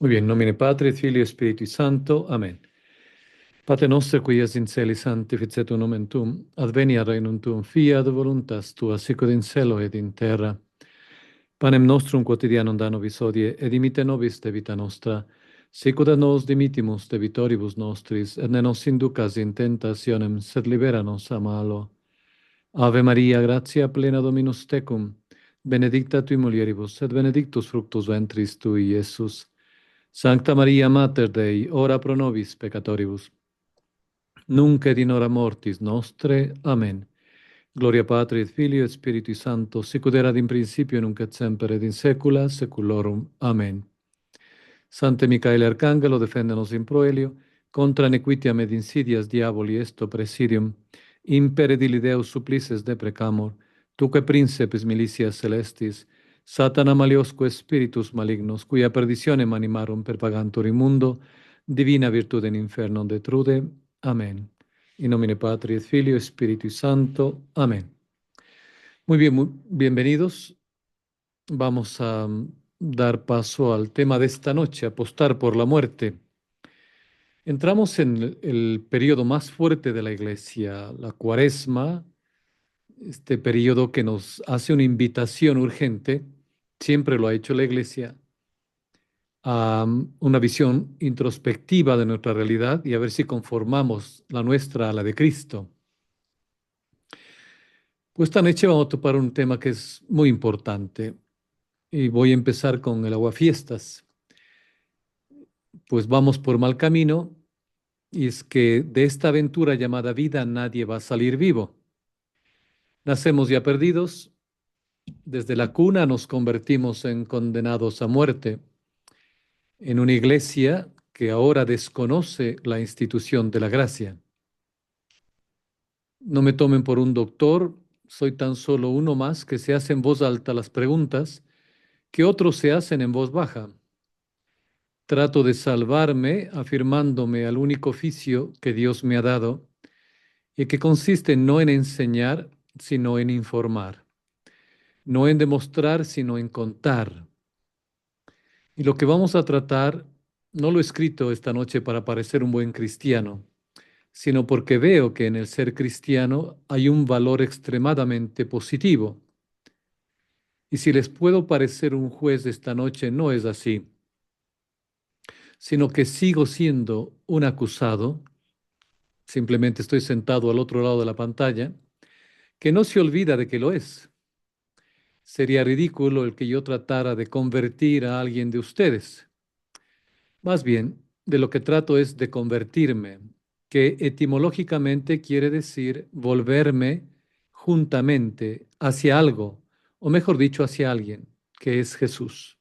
Muy bien, nomine Patris, Filii, Spiritui Sancto. Amen. Pater noster, qui es in celi, sanctificetur nomen tuum, adveniat regnum tuum, fiat voluntas tua, sicut in cielo et in terra. Panem nostrum quotidianum da nobis hodie, et dimitte nobis debita nostra, sicut et nos dimittimus debitoribus nostris, et ne nos inducas in tentationem, sed libera nos a malo. Ave Maria, gratia plena Dominus tecum, benedicta tui mulieribus, et benedictus fructus ventris tui, Iesus. Sancta Maria, Mater Dei, ora pro nobis peccatoribus, nunc et in hora mortis nostre. Amen. Gloria Patri et Filio et Spiritui Sancto, sicut erat in principio, nunc et semper, et in saecula saeculorum. Amen. Sancte Micaele Arcangelo, defende nos in proelio, contra nequitiam et insidias diaboli esto presidium, impere dili Deus supplices deprecamur, tuque princeps militias celestis, Satana maliosque spiritus malignos, cuia perditionem animarum perpagantur in mundo, divina virtude in inferno detrude. Amen. In nomine Patri et Filio et Spiritui Santo. Amén. Muy bien, bienvenidos. Vamos a dar paso al tema de esta noche, apostar por la muerte. Entramos en el periodo más fuerte de la Iglesia, la Cuaresma, este periodo que nos hace una invitación urgente, siempre lo ha hecho la Iglesia, a una visión introspectiva de nuestra realidad y a ver si conformamos la nuestra a la de Cristo. Pues esta noche vamos a topar un tema que es muy importante y voy a empezar con el aguafiestas. Pues vamos por mal camino y es que de esta aventura llamada vida nadie va a salir vivo. Nacemos ya perdidos, desde la cuna nos convertimos en condenados a muerte, en una iglesia que ahora desconoce la institución de la gracia. No me tomen por un doctor, soy tan solo uno más que se hace en voz alta las preguntas que otros se hacen en voz baja. Trato de salvarme afirmándome al único oficio que Dios me ha dado y que consiste no en enseñar, sino en informar, no en demostrar, sino en contar. Y lo que vamos a tratar, no lo he escrito esta noche para parecer un buen cristiano, sino porque veo que en el ser cristiano hay un valor extremadamente positivo. Y si les puedo parecer un juez esta noche, no es así, sino que sigo siendo un acusado, simplemente estoy sentado al otro lado de la pantalla, que no se olvida de que lo es. Sería ridículo el que yo tratara de convertir a alguien de ustedes. Más bien, de lo que trato es de convertirme, que etimológicamente quiere decir volverme juntamente hacia algo, o mejor dicho, hacia alguien, que es Jesús.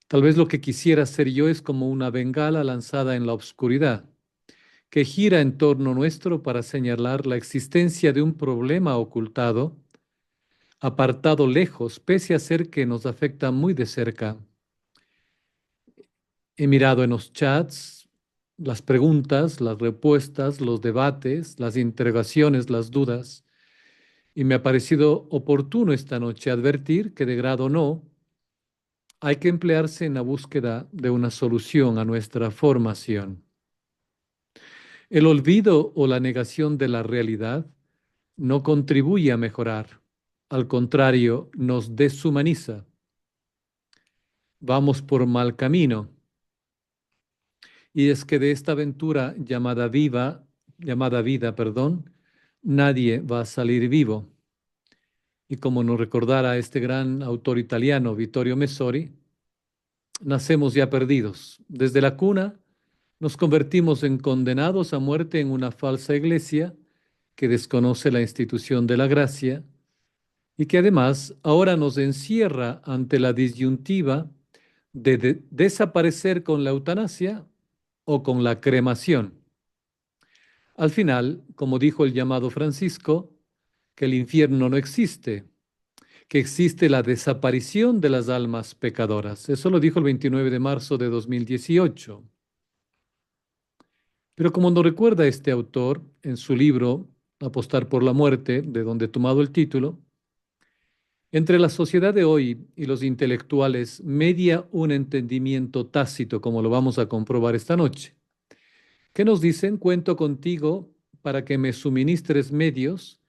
Tal vez lo que quisiera ser yo es como una bengala lanzada en la oscuridad, que gira en torno nuestro para señalar la existencia de un problema ocultado, apartado lejos, pese a ser que nos afecta muy de cerca. He mirado en los chats las preguntas, las respuestas, los debates, las interrogaciones, las dudas, y me ha parecido oportuno esta noche advertir que de grado no, hay que emplearse en la búsqueda de una solución a nuestra formación. El olvido o la negación de la realidad no contribuye a mejorar, al contrario, nos deshumaniza. Vamos por mal camino. Y es que de esta aventura llamada vida, nadie va a salir vivo. Y como nos recordara este gran autor italiano, Vittorio Messori, nacemos ya perdidos. Desde la cuna nos convertimos en condenados a muerte en una falsa iglesia que desconoce la institución de la gracia y que además ahora nos encierra ante la disyuntiva de desaparecer con la eutanasia o con la cremación. Al final, como dijo el llamado Francisco, que el infierno no existe, que existe la desaparición de las almas pecadoras. Eso lo dijo el 29 de marzo de 2018. Pero como nos recuerda este autor en su libro Apostar por la muerte, de donde he tomado el título, Entre la sociedad de hoy y los intelectuales media un entendimiento tácito, como lo vamos a comprobar esta noche. ¿Qué nos dicen? Cuento contigo para que me suministres medios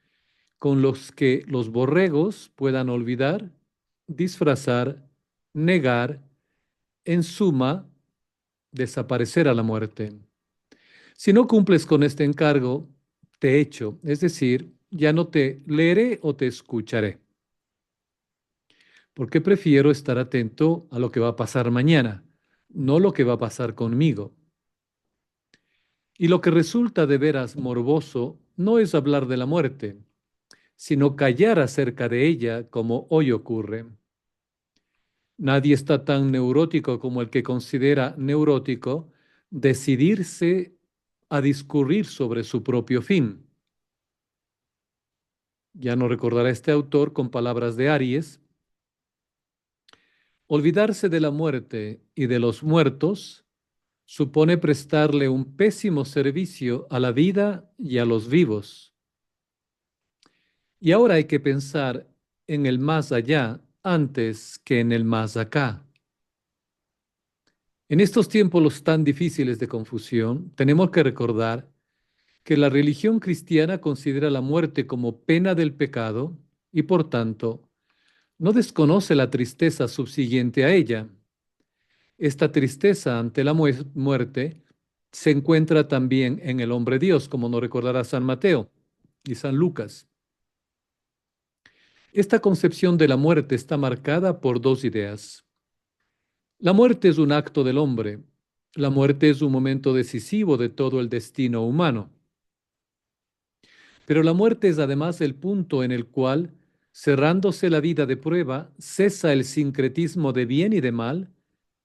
con los que los borregos puedan olvidar, disfrazar, negar, en suma, desaparecer a la muerte. Si no cumples con este encargo, te echo, es decir, ya no te leeré o te escucharé, porque prefiero estar atento a lo que va a pasar mañana, no lo que va a pasar conmigo. Y lo que resulta de veras morboso no es hablar de la muerte, sino callar acerca de ella como hoy ocurre. Nadie está tan neurótico como el que considera neurótico decidirse a discurrir sobre su propio fin. Ya no recordará este autor con palabras de Aries: olvidarse de la muerte y de los muertos supone prestarle un pésimo servicio a la vida y a los vivos. Y ahora hay que pensar en el más allá antes que en el más acá. En estos tiempos tan difíciles de confusión, tenemos que recordar que la religión cristiana considera la muerte como pena del pecado y, por tanto, no desconoce la tristeza subsiguiente a ella. Esta tristeza ante la muerte se encuentra también en el hombre Dios, como nos recordará San Mateo y San Lucas. Esta concepción de la muerte está marcada por dos ideas. La muerte es un acto del hombre. La muerte es un momento decisivo de todo el destino humano. Pero la muerte es además el punto en el cual, cerrándose la vida de prueba, cesa el sincretismo de bien y de mal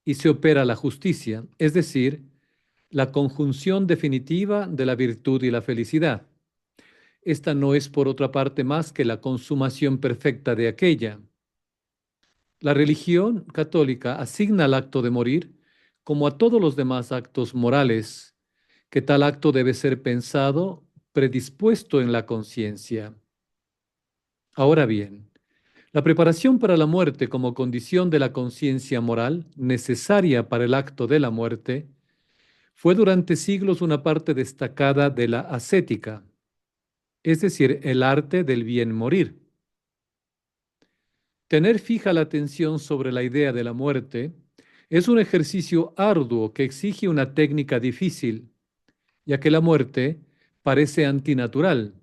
y se opera la justicia, es decir, la conjunción definitiva de la virtud y la felicidad. Esta no es por otra parte más que la consumación perfecta de aquella. La religión católica asigna al acto de morir, como a todos los demás actos morales, que tal acto debe ser pensado, predispuesto en la conciencia. Ahora bien, la preparación para la muerte como condición de la conciencia moral necesaria para el acto de la muerte fue durante siglos una parte destacada de la ascética, es decir, el arte del bien morir. Tener fija la atención sobre la idea de la muerte es un ejercicio arduo que exige una técnica difícil, ya que la muerte parece antinatural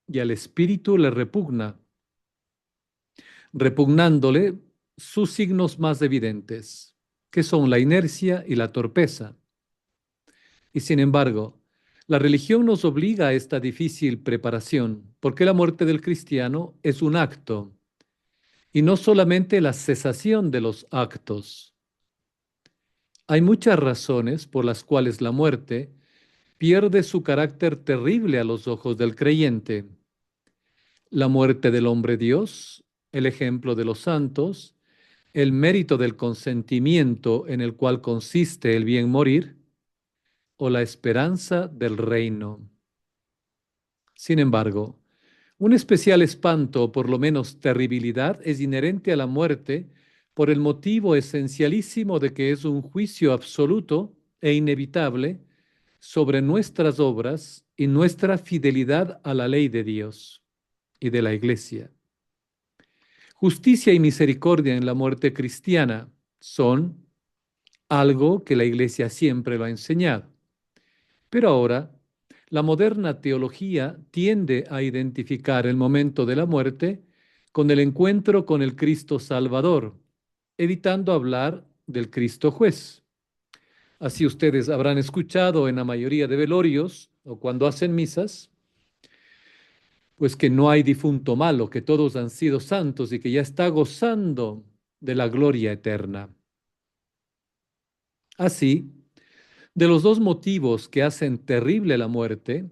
y al espíritu le repugna, repugnándole sus signos más evidentes, que son la inercia y la torpeza. Y sin embargo, la religión nos obliga a esta difícil preparación, porque la muerte del cristiano es un acto, y no solamente la cesación de los actos. Hay muchas razones por las cuales la muerte pierde su carácter terrible a los ojos del creyente. La muerte del hombre Dios, el ejemplo de los santos, el mérito del consentimiento en el cual consiste el bien morir, o la esperanza del reino. Sin embargo, un especial espanto, o por lo menos terribilidad, es inherente a la muerte por el motivo esencialísimo de que es un juicio absoluto e inevitable sobre nuestras obras y nuestra fidelidad a la ley de Dios y de la Iglesia. Justicia y misericordia en la muerte cristiana son algo que la Iglesia siempre lo ha enseñado. Pero ahora, la moderna teología tiende a identificar el momento de la muerte con el encuentro con el Cristo Salvador, evitando hablar del Cristo Juez. Así ustedes habrán escuchado en la mayoría de velorios o cuando hacen misas, pues que no hay difunto malo, que todos han sido santos y que ya está gozando de la gloria eterna. Así, de los dos motivos que hacen terrible la muerte,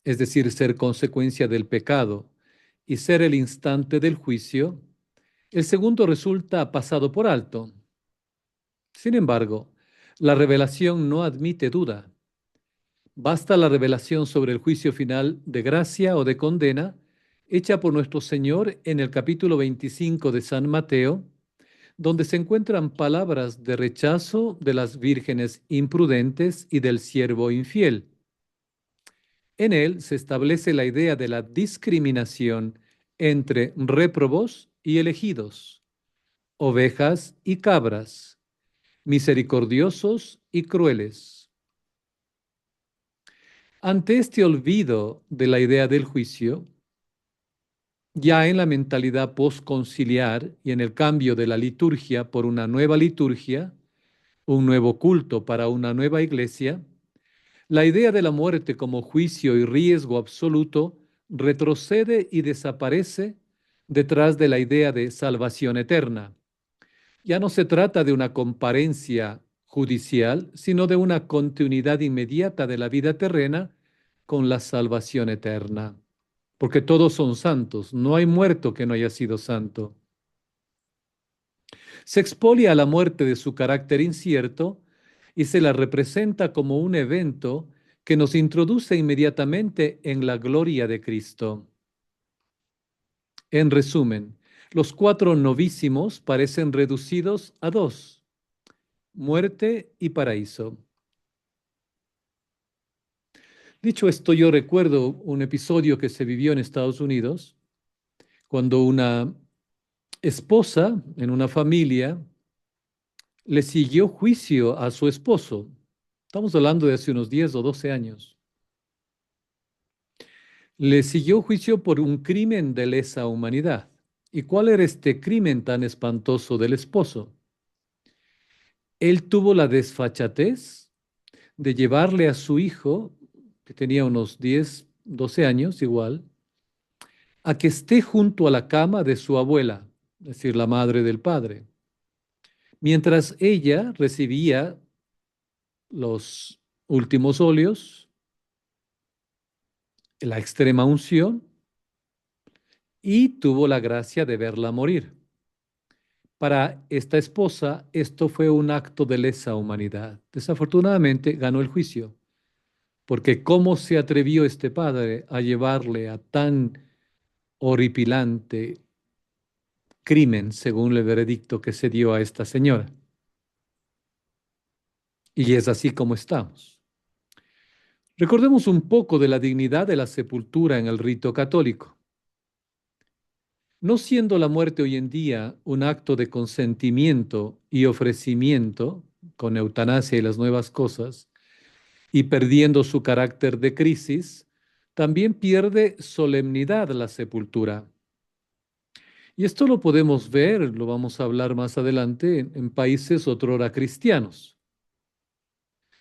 es decir, ser consecuencia del pecado y ser el instante del juicio, el segundo resulta pasado por alto. Sin embargo, la revelación no admite duda. Basta la revelación sobre el juicio final de gracia o de condena hecha por nuestro Señor en el capítulo 25 de San Mateo, donde se encuentran palabras de rechazo de las vírgenes imprudentes y del siervo infiel. En él se establece la idea de la discriminación entre réprobos y elegidos, ovejas y cabras, misericordiosos y crueles. Ante este olvido de la idea del juicio, ya en la mentalidad postconciliar y en el cambio de la liturgia por una nueva liturgia, un nuevo culto para una nueva iglesia, la idea de la muerte como juicio y riesgo absoluto retrocede y desaparece detrás de la idea de salvación eterna. Ya no se trata de una comparencia judicial, sino de una continuidad inmediata de la vida terrena con la salvación eterna. Porque todos son santos, no hay muerto que no haya sido santo. Se expolia a la muerte de su carácter incierto y se la representa como un evento que nos introduce inmediatamente en la gloria de Cristo. En resumen, los cuatro novísimos parecen reducidos a dos: muerte y paraíso. Dicho esto, yo recuerdo un episodio que se vivió en Estados Unidos cuando una esposa en una familia le siguió juicio a su esposo. Estamos hablando de hace unos 10 o 12 años. Le siguió juicio por un crimen de lesa humanidad. ¿Y cuál era este crimen tan espantoso del esposo? Él tuvo la desfachatez de llevarle a su hijo, que tenía unos 10, 12 años igual, a que esté junto a la cama de su abuela, es decir, la madre del padre, mientras ella recibía los últimos óleos, la extrema unción, y tuvo la gracia de verla morir. Para esta esposa, esto fue un acto de lesa humanidad. Desafortunadamente, ganó el juicio, porque ¿cómo se atrevió este padre a llevarle a tan horripilante crimen, según el veredicto que se dio a esta señora? Y es así como estamos. Recordemos un poco de la dignidad de la sepultura en el rito católico. No siendo la muerte hoy en día un acto de consentimiento y ofrecimiento, con eutanasia y las nuevas cosas, y perdiendo su carácter de crisis, también pierde solemnidad la sepultura. Y esto lo podemos ver, lo vamos a hablar más adelante, en países otrora cristianos.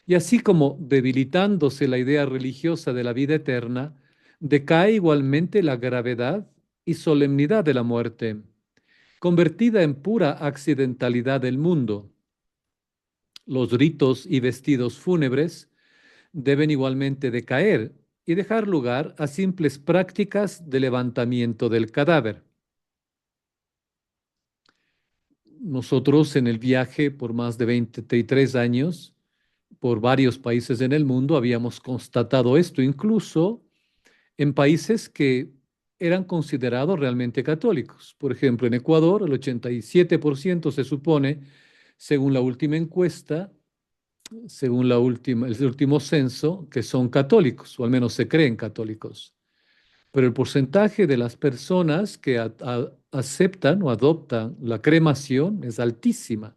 Y así como debilitándose la idea religiosa de la vida eterna, decae igualmente la gravedad y solemnidad de la muerte, convertida en pura accidentalidad del mundo. Los ritos y vestidos fúnebres deben igualmente decaer y dejar lugar a simples prácticas de levantamiento del cadáver. Nosotros en el viaje por más de 23 años, por varios países en el mundo, habíamos constatado esto, incluso en países que eran considerados realmente católicos. Por ejemplo, en Ecuador, el 87% se supone, según la última encuesta, según el último censo, que son católicos, o al menos se creen católicos. Pero el porcentaje de las personas que aceptan o adoptan la cremación es altísima.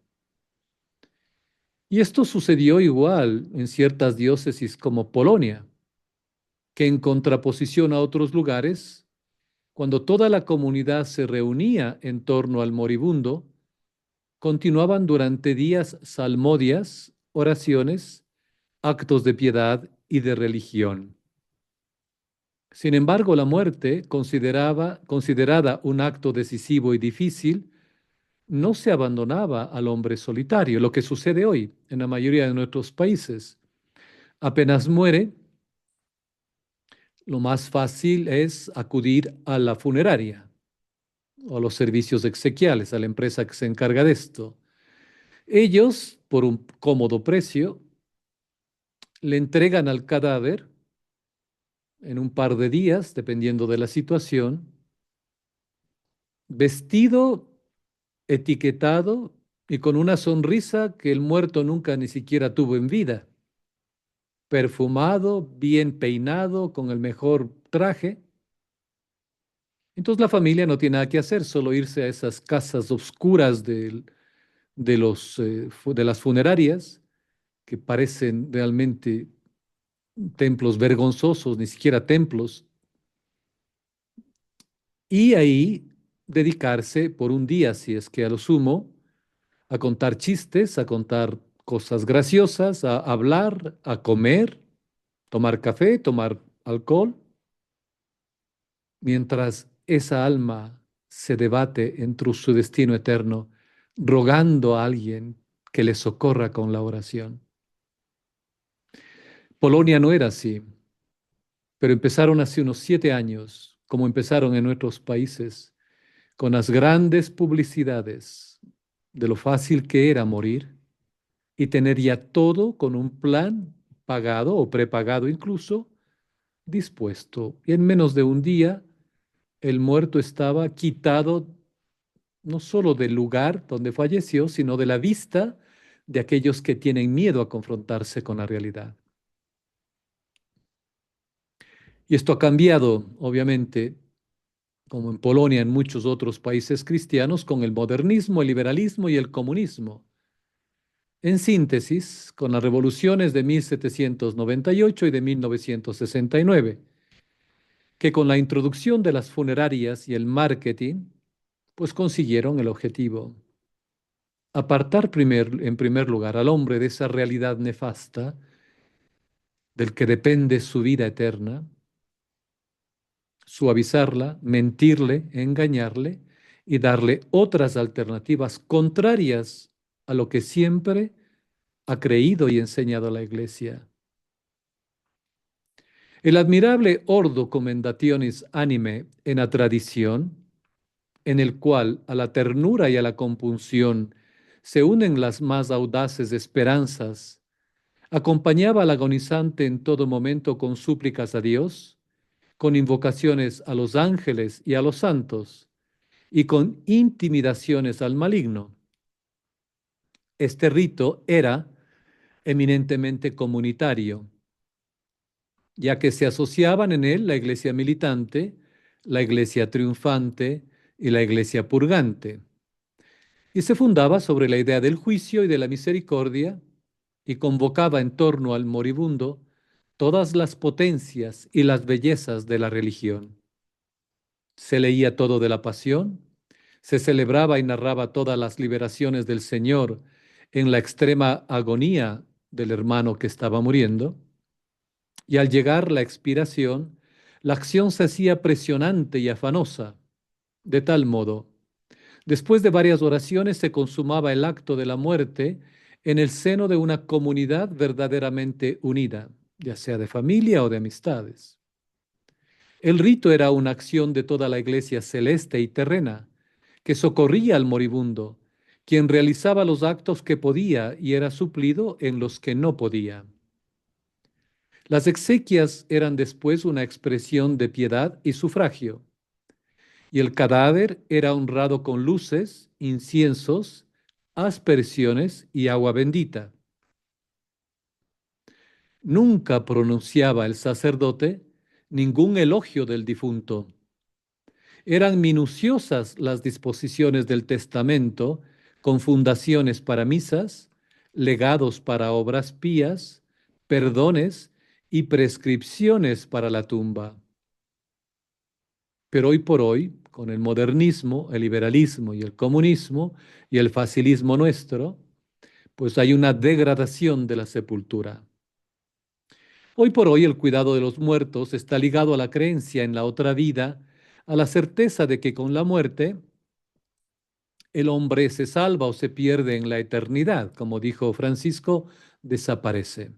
Y esto sucedió igual en ciertas diócesis como Polonia, que en contraposición a otros lugares, cuando toda la comunidad se reunía en torno al moribundo, continuaban durante días salmodias, oraciones, actos de piedad y de religión. Sin embargo, la muerte, considerada un acto decisivo y difícil, no se abandonaba al hombre solitario, lo que sucede hoy en la mayoría de nuestros países. Apenas muere, lo más fácil es acudir a la funeraria o a los servicios exequiales, a la empresa que se encarga de esto. Ellos, por un cómodo precio, le entregan al cadáver en un par de días, dependiendo de la situación, vestido, etiquetado y con una sonrisa que el muerto nunca ni siquiera tuvo en vida, perfumado, bien peinado, con el mejor traje. Entonces la familia no tiene nada que hacer, solo irse a esas casas oscuras de las funerarias, que parecen realmente templos vergonzosos, ni siquiera templos, y ahí dedicarse por un día, si es que a lo sumo, a contar chistes, a contar cosas graciosas, a hablar, a comer, tomar café, tomar alcohol, mientras esa alma se debate entre su destino eterno, rogando a alguien que le socorra con la oración. Polonia no era así, pero empezaron hace unos 7 años, como empezaron en nuestros países, con las grandes publicidades de lo fácil que era morir y tener ya todo con un plan pagado o prepagado incluso, dispuesto. Y en menos de un día, el muerto estaba quitado no solo del lugar donde falleció, sino de la vista de aquellos que tienen miedo a confrontarse con la realidad. Y esto ha cambiado, obviamente, como en Polonia, en muchos otros países cristianos, con el modernismo, el liberalismo y el comunismo. En síntesis, con las revoluciones de 1798 y de 1969, que con la introducción de las funerarias y el marketing, pues consiguieron el objetivo: apartar en primer lugar al hombre de esa realidad nefasta del que depende su vida eterna, suavizarla, mentirle, engañarle y darle otras alternativas contrarias a lo que siempre ha creído y enseñado la Iglesia. El admirable Ordo Commendationis Anime en la tradición, en el cual a la ternura y a la compunción se unen las más audaces esperanzas, acompañaba al agonizante en todo momento con súplicas a Dios, con invocaciones a los ángeles y a los santos, y con intimidaciones al maligno. Este rito era eminentemente comunitario, ya que se asociaban en él la iglesia militante, la iglesia triunfante y la iglesia purgante, y se fundaba sobre la idea del juicio y de la misericordia, y convocaba en torno al moribundo todas las potencias y las bellezas de la religión. Se leía todo de la pasión, se celebraba y narraba todas las liberaciones del Señor en la extrema agonía del hermano que estaba muriendo, y al llegar la expiración, la acción se hacía presionante y afanosa, de tal modo, después de varias oraciones se consumaba el acto de la muerte en el seno de una comunidad verdaderamente unida, ya sea de familia o de amistades. El rito era una acción de toda la iglesia celeste y terrena, que socorría al moribundo, quien realizaba los actos que podía y era suplido en los que no podía. Las exequias eran después una expresión de piedad y sufragio, y el cadáver era honrado con luces, inciensos, aspersiones y agua bendita. Nunca pronunciaba el sacerdote ningún elogio del difunto. Eran minuciosas las disposiciones del testamento, con fundaciones para misas, legados para obras pías, perdones y prescripciones para la tumba. Pero hoy por hoy, con el modernismo, el liberalismo y el comunismo y el facilismo nuestro, pues hay una degradación de la sepultura. Hoy por hoy el cuidado de los muertos está ligado a la creencia en la otra vida, a la certeza de que con la muerte el hombre se salva o se pierde en la eternidad, como dijo Francisco, desaparece.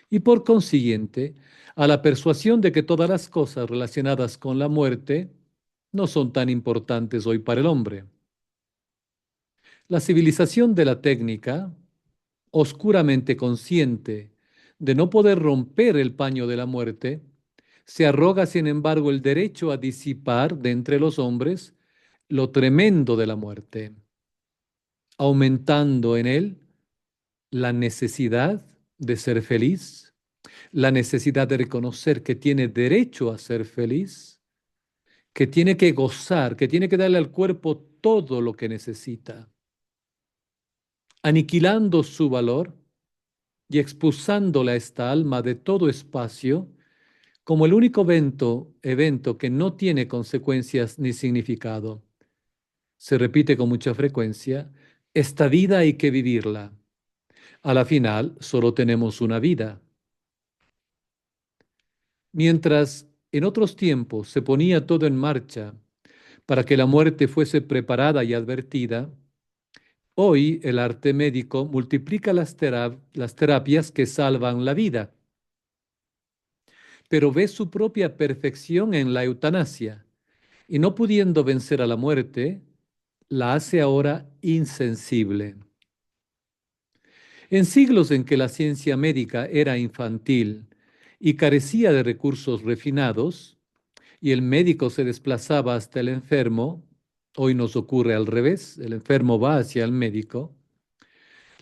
Y por consiguiente, a la persuasión de que todas las cosas relacionadas con la muerte no son tan importantes hoy para el hombre. La civilización de la técnica, oscuramente consciente de no poder romper el paño de la muerte, se arroga, sin embargo, el derecho a disipar de entre los hombres lo tremendo de la muerte, aumentando en él la necesidad de ser feliz, la necesidad de reconocer que tiene derecho a ser feliz, que tiene que gozar, que tiene que darle al cuerpo todo lo que necesita, aniquilando su valor y expulsándola a esta alma de todo espacio como el único evento que no tiene consecuencias ni significado. Se repite con mucha frecuencia, esta vida hay que vivirla. A la final solo tenemos una vida. Mientras en otros tiempos se ponía todo en marcha para que la muerte fuese preparada y advertida, hoy el arte médico multiplica las terapias que salvan la vida, pero ve su propia perfección en la eutanasia y no pudiendo vencer a la muerte, la hace ahora insensible. En siglos en que la ciencia médica era infantil y carecía de recursos refinados, y el médico se desplazaba hasta el enfermo, hoy nos ocurre al revés, el enfermo va hacia el médico,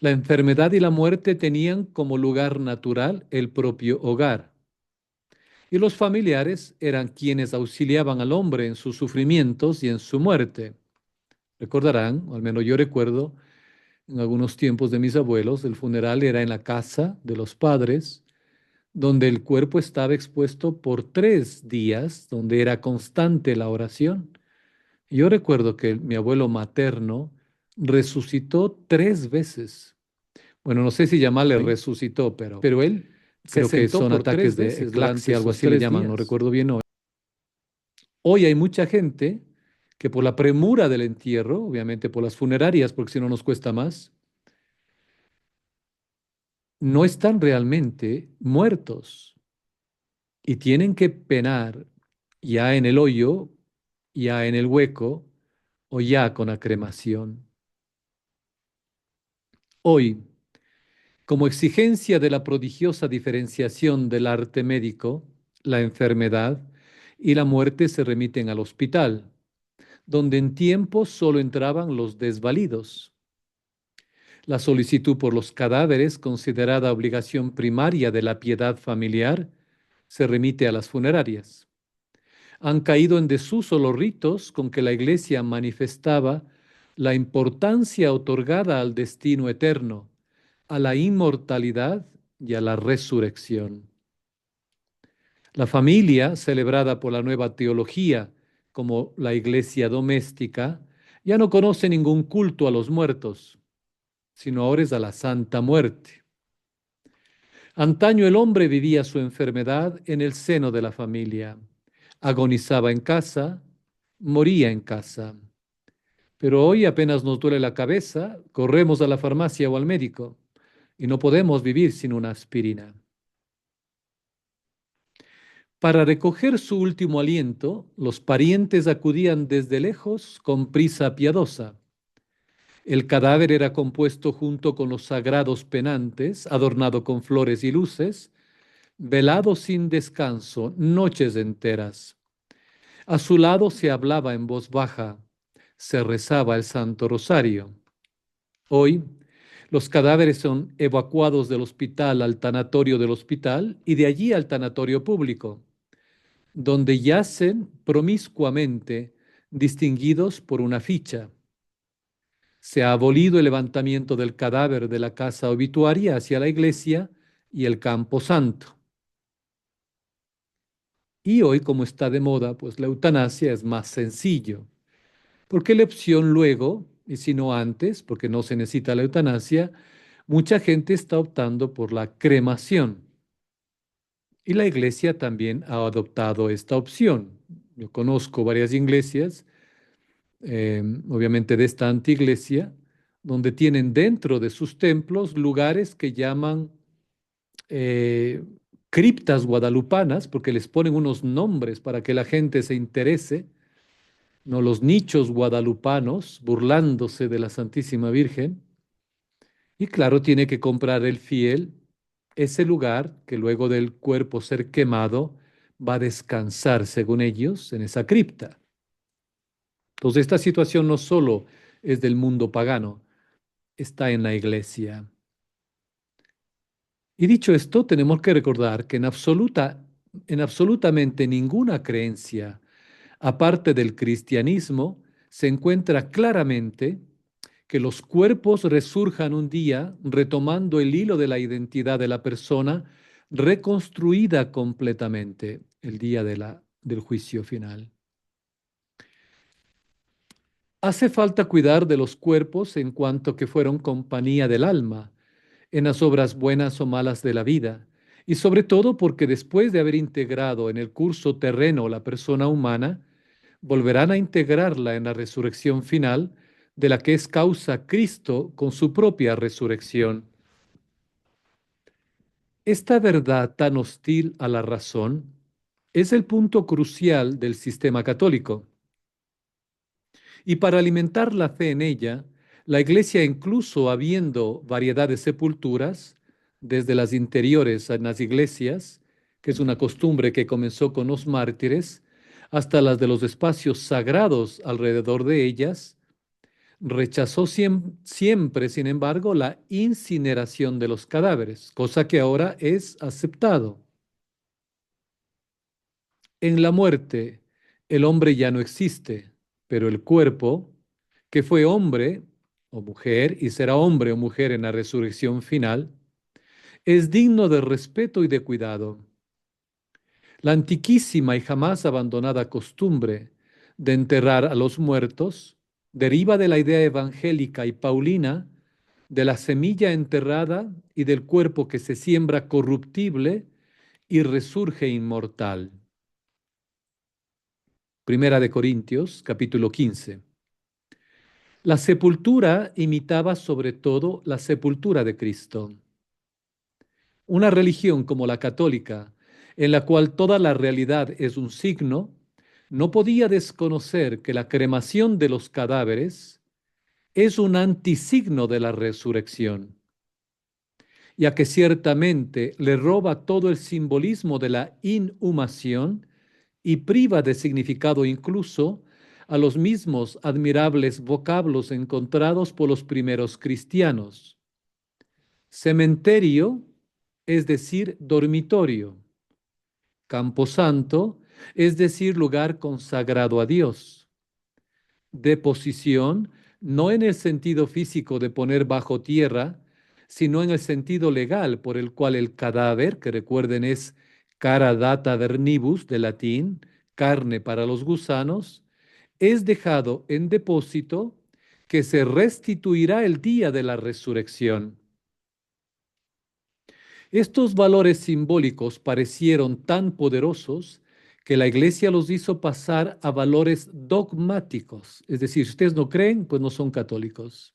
la enfermedad y la muerte tenían como lugar natural el propio hogar, y los familiares eran quienes auxiliaban al hombre en sus sufrimientos y en su muerte. Recordarán, o al menos yo recuerdo, en algunos tiempos de mis abuelos, el funeral era en la casa de los padres, donde el cuerpo estaba expuesto por 3 días, donde era constante la oración. Yo recuerdo que mi abuelo materno resucitó 3 veces. Bueno, no sé si llamarle resucitó, pero él Se creo que sentó son por ataques tres de veces durante eclampsia, algo sus así le tres llaman, no días. recuerdo bien hoy. Hoy hay mucha gente que por la premura del entierro, obviamente por las funerarias, porque si no nos cuesta más, no están realmente muertos y tienen que penar ya en el hoyo, ya en el hueco o ya con la cremación. Hoy, como exigencia de la prodigiosa diferenciación del arte médico, la enfermedad y la muerte se remiten al hospital, donde en tiempo solo entraban los desvalidos. La solicitud por los cadáveres, considerada obligación primaria de la piedad familiar, se remite a las funerarias. Han caído en desuso los ritos con que la Iglesia manifestaba la importancia otorgada al destino eterno, a la inmortalidad y a la resurrección. La familia, celebrada por la nueva teología como la Iglesia doméstica, ya no conoce ningún culto a los muertos, sino ahora es a la Santa Muerte. Antaño el hombre vivía su enfermedad en el seno de la familia, agonizaba en casa, moría en casa. Pero hoy apenas nos duele la cabeza, corremos a la farmacia o al médico y no podemos vivir sin una aspirina. Para recoger su último aliento, los parientes acudían desde lejos con prisa piadosa. El cadáver era compuesto junto con los sagrados penantes, adornado con flores y luces, velado sin descanso, noches enteras. A su lado se hablaba en voz baja, se rezaba el Santo Rosario. Hoy, los cadáveres son evacuados del hospital al tanatorio del hospital y de allí al tanatorio público, donde yacen promiscuamente, distinguidos por una ficha. Se ha abolido el levantamiento del cadáver de la casa obituaria hacia la iglesia y el campo santo. Y hoy, como está de moda, pues la eutanasia es más sencillo, porque la opción luego, y si no antes, porque no se necesita la eutanasia, mucha gente está optando por la cremación. Y la iglesia también ha adoptado esta opción. Yo conozco varias iglesias, obviamente de esta antiiglesia, donde tienen dentro de sus templos lugares que llaman eh, criptas guadalupanas, porque les ponen unos nombres para que la gente se interese, ¿no? Los nichos guadalupanos, burlándose de la Santísima Virgen. Y claro, tiene que comprar el fiel ese lugar que luego del cuerpo ser quemado va a descansar, según ellos, en esa cripta. Entonces, esta situación no solo es del mundo pagano, está en la iglesia. Y dicho esto, tenemos que recordar que en absolutamente ninguna creencia, aparte del cristianismo, se encuentra claramente que los cuerpos resurjan un día retomando el hilo de la identidad de la persona reconstruida completamente el día del juicio final. Hace falta cuidar de los cuerpos en cuanto que fueron compañía del alma en las obras buenas o malas de la vida, y sobre todo porque después de haber integrado en el curso terreno la persona humana, volverán a integrarla en la resurrección final, de la que es causa Cristo con su propia resurrección. Esta verdad tan hostil a la razón es el punto crucial del sistema católico. Y para alimentar la fe en ella, la Iglesia, incluso habiendo variedad de sepulturas, desde las interiores en las iglesias, que es una costumbre que comenzó con los mártires, hasta las de los espacios sagrados alrededor de ellas, rechazó siempre, sin embargo, la incineración de los cadáveres, cosa que ahora es aceptado. En la muerte, el hombre ya no existe, pero el cuerpo, que fue hombre o mujer y será hombre o mujer en la resurrección final, es digno de respeto y de cuidado. La antiquísima y jamás abandonada costumbre de enterrar a los muertos deriva de la idea evangélica y paulina de la semilla enterrada y del cuerpo que se siembra corruptible y resurge inmortal. Primera de Corintios, capítulo 15. La sepultura imitaba sobre todo la sepultura de Cristo. Una religión como la católica, en la cual toda la realidad es un signo, no podía desconocer que la cremación de los cadáveres es un antisigno de la resurrección, ya que ciertamente le roba todo el simbolismo de la inhumación y priva de significado incluso a los mismos admirables vocablos encontrados por los primeros cristianos. Cementerio, es decir, dormitorio. Camposanto, es decir, lugar consagrado a Dios. Deposición, no en el sentido físico de poner bajo tierra, sino en el sentido legal por el cual el cadáver, que recuerden es cara data vernibus de latín, carne para los gusanos, es dejado en depósito que se restituirá el día de la resurrección. Estos valores simbólicos parecieron tan poderosos que la Iglesia los hizo pasar a valores dogmáticos. Es decir, si ustedes no creen, pues no son católicos.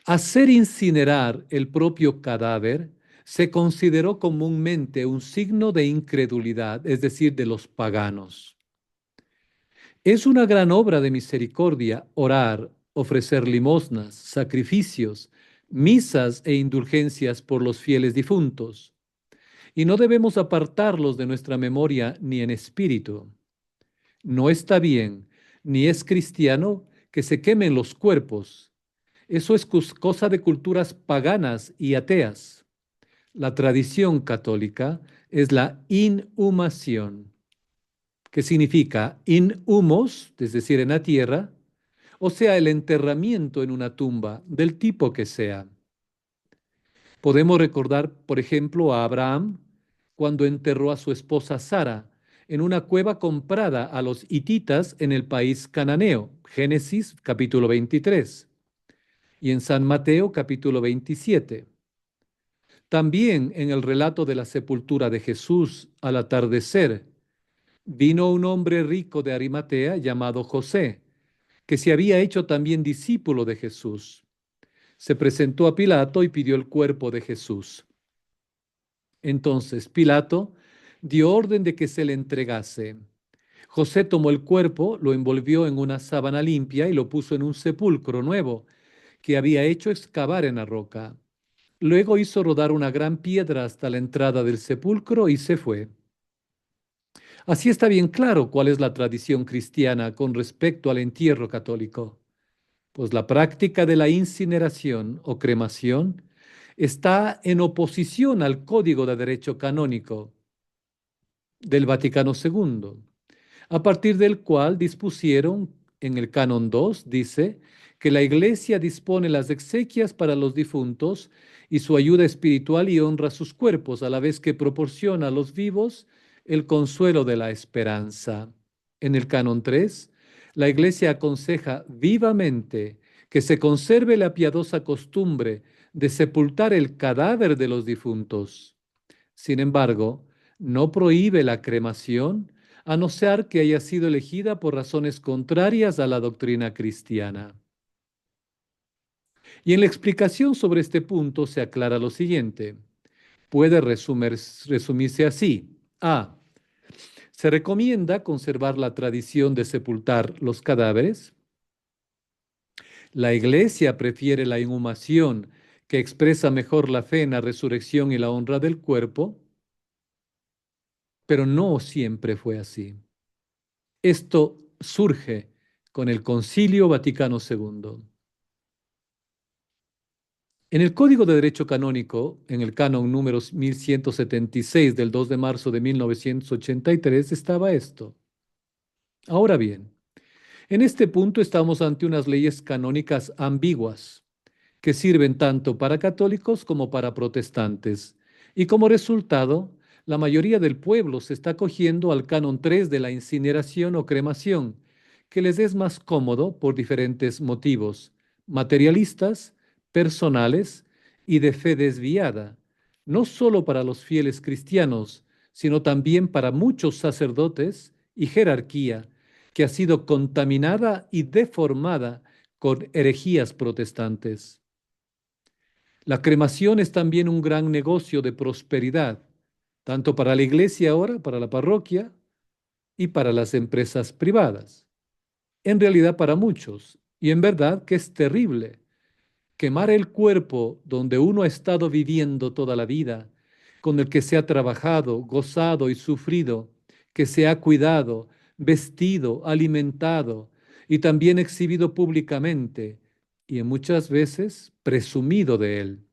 Hacer incinerar el propio cadáver se consideró comúnmente un signo de incredulidad, es decir, de los paganos. Es una gran obra de misericordia orar, ofrecer limosnas, sacrificios, misas e indulgencias por los fieles difuntos, y no debemos apartarlos de nuestra memoria ni en espíritu. No está bien, ni es cristiano que se quemen los cuerpos. Eso es cosa de culturas paganas y ateas. La tradición católica es la inhumación, que significa inhumos, es decir, en la tierra, o sea, el enterramiento en una tumba, del tipo que sea. Podemos recordar, por ejemplo, a Abraham cuando enterró a su esposa Sara en una cueva comprada a los hititas en el país cananeo, Génesis capítulo 23, y en San Mateo capítulo 27. También en el relato de la sepultura de Jesús al atardecer, vino un hombre rico de Arimatea llamado José, que se había hecho también discípulo de Jesús. Se presentó a Pilato y pidió el cuerpo de Jesús. Entonces Pilato dio orden de que se le entregase. José tomó el cuerpo, lo envolvió en una sábana limpia y lo puso en un sepulcro nuevo que había hecho excavar en la roca. Luego hizo rodar una gran piedra hasta la entrada del sepulcro y se fue. Así está bien claro cuál es la tradición cristiana con respecto al entierro católico, pues la práctica de la incineración o cremación está en oposición al Código de Derecho Canónico del Vaticano II, a partir del cual dispusieron en el Canon 2, dice que la Iglesia dispone las exequias para los difuntos y su ayuda espiritual y honra sus cuerpos, a la vez que proporciona a los vivos el consuelo de la esperanza. En el Canon 3, la Iglesia aconseja vivamente que se conserve la piadosa costumbre de sepultar el cadáver de los difuntos. Sin embargo, no prohíbe la cremación a no ser que haya sido elegida por razones contrarias a la doctrina cristiana. Y en la explicación sobre este punto se aclara lo siguiente. Puede resumirse así. A. Se recomienda conservar la tradición de sepultar los cadáveres. La Iglesia prefiere la inhumación, que expresa mejor la fe en la resurrección y la honra del cuerpo, pero no siempre fue así. Esto surge con el Concilio Vaticano II. En el Código de Derecho Canónico, en el canon número 1176 del 2 de marzo de 1983, estaba esto. Ahora bien, en este punto estamos ante unas leyes canónicas ambiguas que sirven tanto para católicos como para protestantes, y como resultado, la mayoría del pueblo se está acogiendo al canon 3 de la incineración o cremación, que les es más cómodo por diferentes motivos, materialistas, personales y de fe desviada, no solo para los fieles cristianos, sino también para muchos sacerdotes y jerarquía, que ha sido contaminada y deformada con herejías protestantes. La cremación es también un gran negocio de prosperidad, tanto para la iglesia ahora, para la parroquia y para las empresas privadas. En realidad para muchos, y en verdad que es terrible quemar el cuerpo donde uno ha estado viviendo toda la vida, con el que se ha trabajado, gozado y sufrido, que se ha cuidado, vestido, alimentado y también exhibido públicamente y muchas veces presumido de él.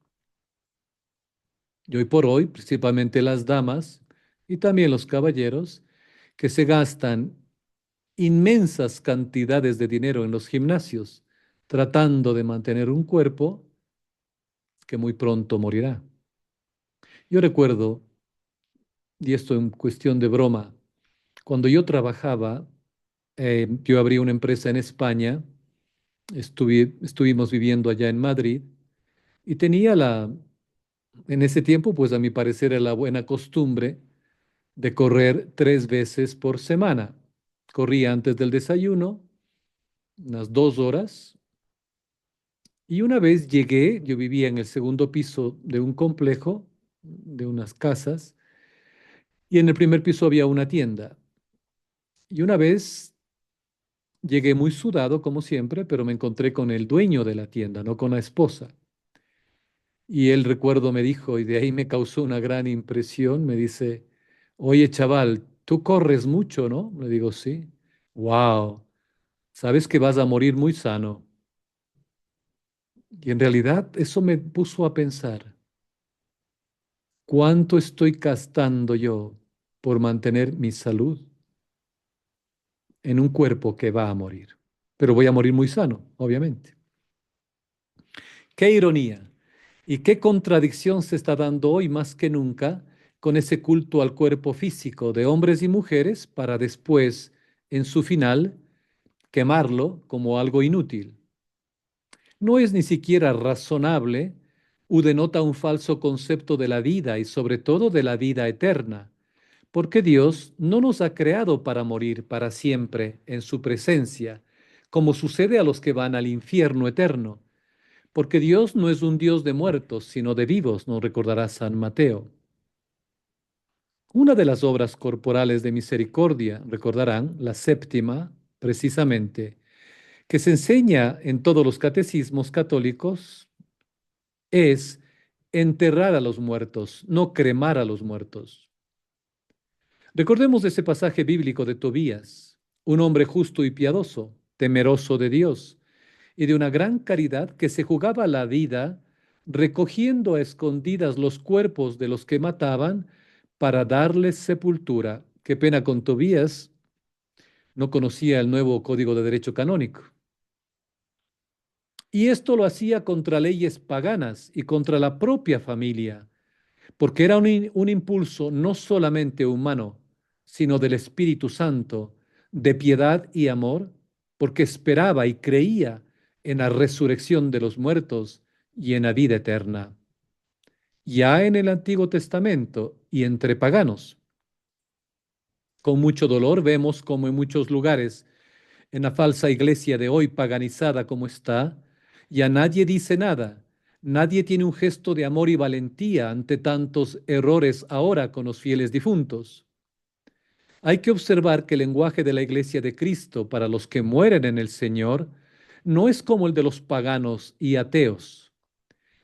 Y hoy por hoy, principalmente las damas y también los caballeros, que se gastan inmensas cantidades de dinero en los gimnasios tratando de mantener un cuerpo que muy pronto morirá. Yo recuerdo, y esto en cuestión de broma, cuando yo trabajaba, yo abrí una empresa en España, estuvimos viviendo allá en Madrid y tenía en ese tiempo, pues a mi parecer era la buena costumbre de correr 3 veces por semana. Corría antes del desayuno, unas 2 horas, y una vez llegué, yo vivía en el segundo piso de un complejo, de unas casas, y en el primer piso había una tienda. Y una vez llegué muy sudado, como siempre, pero me encontré con el dueño de la tienda, no con la esposa. Y él, recuerdo, me dijo, y de ahí me causó una gran impresión, me dice, oye, chaval, tú corres mucho, ¿no? Le digo, sí. Wow, sabes que vas a morir muy sano. Y en realidad eso me puso a pensar, ¿cuánto estoy gastando yo por mantener mi salud en un cuerpo que va a morir? Pero voy a morir muy sano, obviamente. Qué ironía y qué contradicción se está dando hoy más que nunca con ese culto al cuerpo físico de hombres y mujeres para después, en su final, quemarlo como algo inútil. No es ni siquiera razonable o denota un falso concepto de la vida y sobre todo de la vida eterna, porque Dios no nos ha creado para morir para siempre en su presencia, como sucede a los que van al infierno eterno, porque Dios no es un Dios de muertos, sino de vivos, nos recordará San Mateo. Una de las obras corporales de misericordia, recordarán, la séptima, precisamente, que se enseña en todos los catecismos católicos, es enterrar a los muertos, no cremar a los muertos. Recordemos ese pasaje bíblico de Tobías, un hombre justo y piadoso, temeroso de Dios y de una gran caridad que se jugaba la vida recogiendo a escondidas los cuerpos de los que mataban para darles sepultura. Qué pena con Tobías, no conocía el nuevo Código de Derecho Canónico. Y esto lo hacía contra leyes paganas y contra la propia familia, porque era un impulso no solamente humano, sino del Espíritu Santo, de piedad y amor, porque esperaba y creía en la resurrección de los muertos y en la vida eterna. Ya en el Antiguo Testamento y entre paganos, con mucho dolor vemos como en muchos lugares, en la falsa iglesia de hoy paganizada como está, ya nadie dice nada. Nadie tiene un gesto de amor y valentía ante tantos errores ahora con los fieles difuntos. Hay que observar que el lenguaje de la iglesia de Cristo para los que mueren en el Señor no es como el de los paganos y ateos.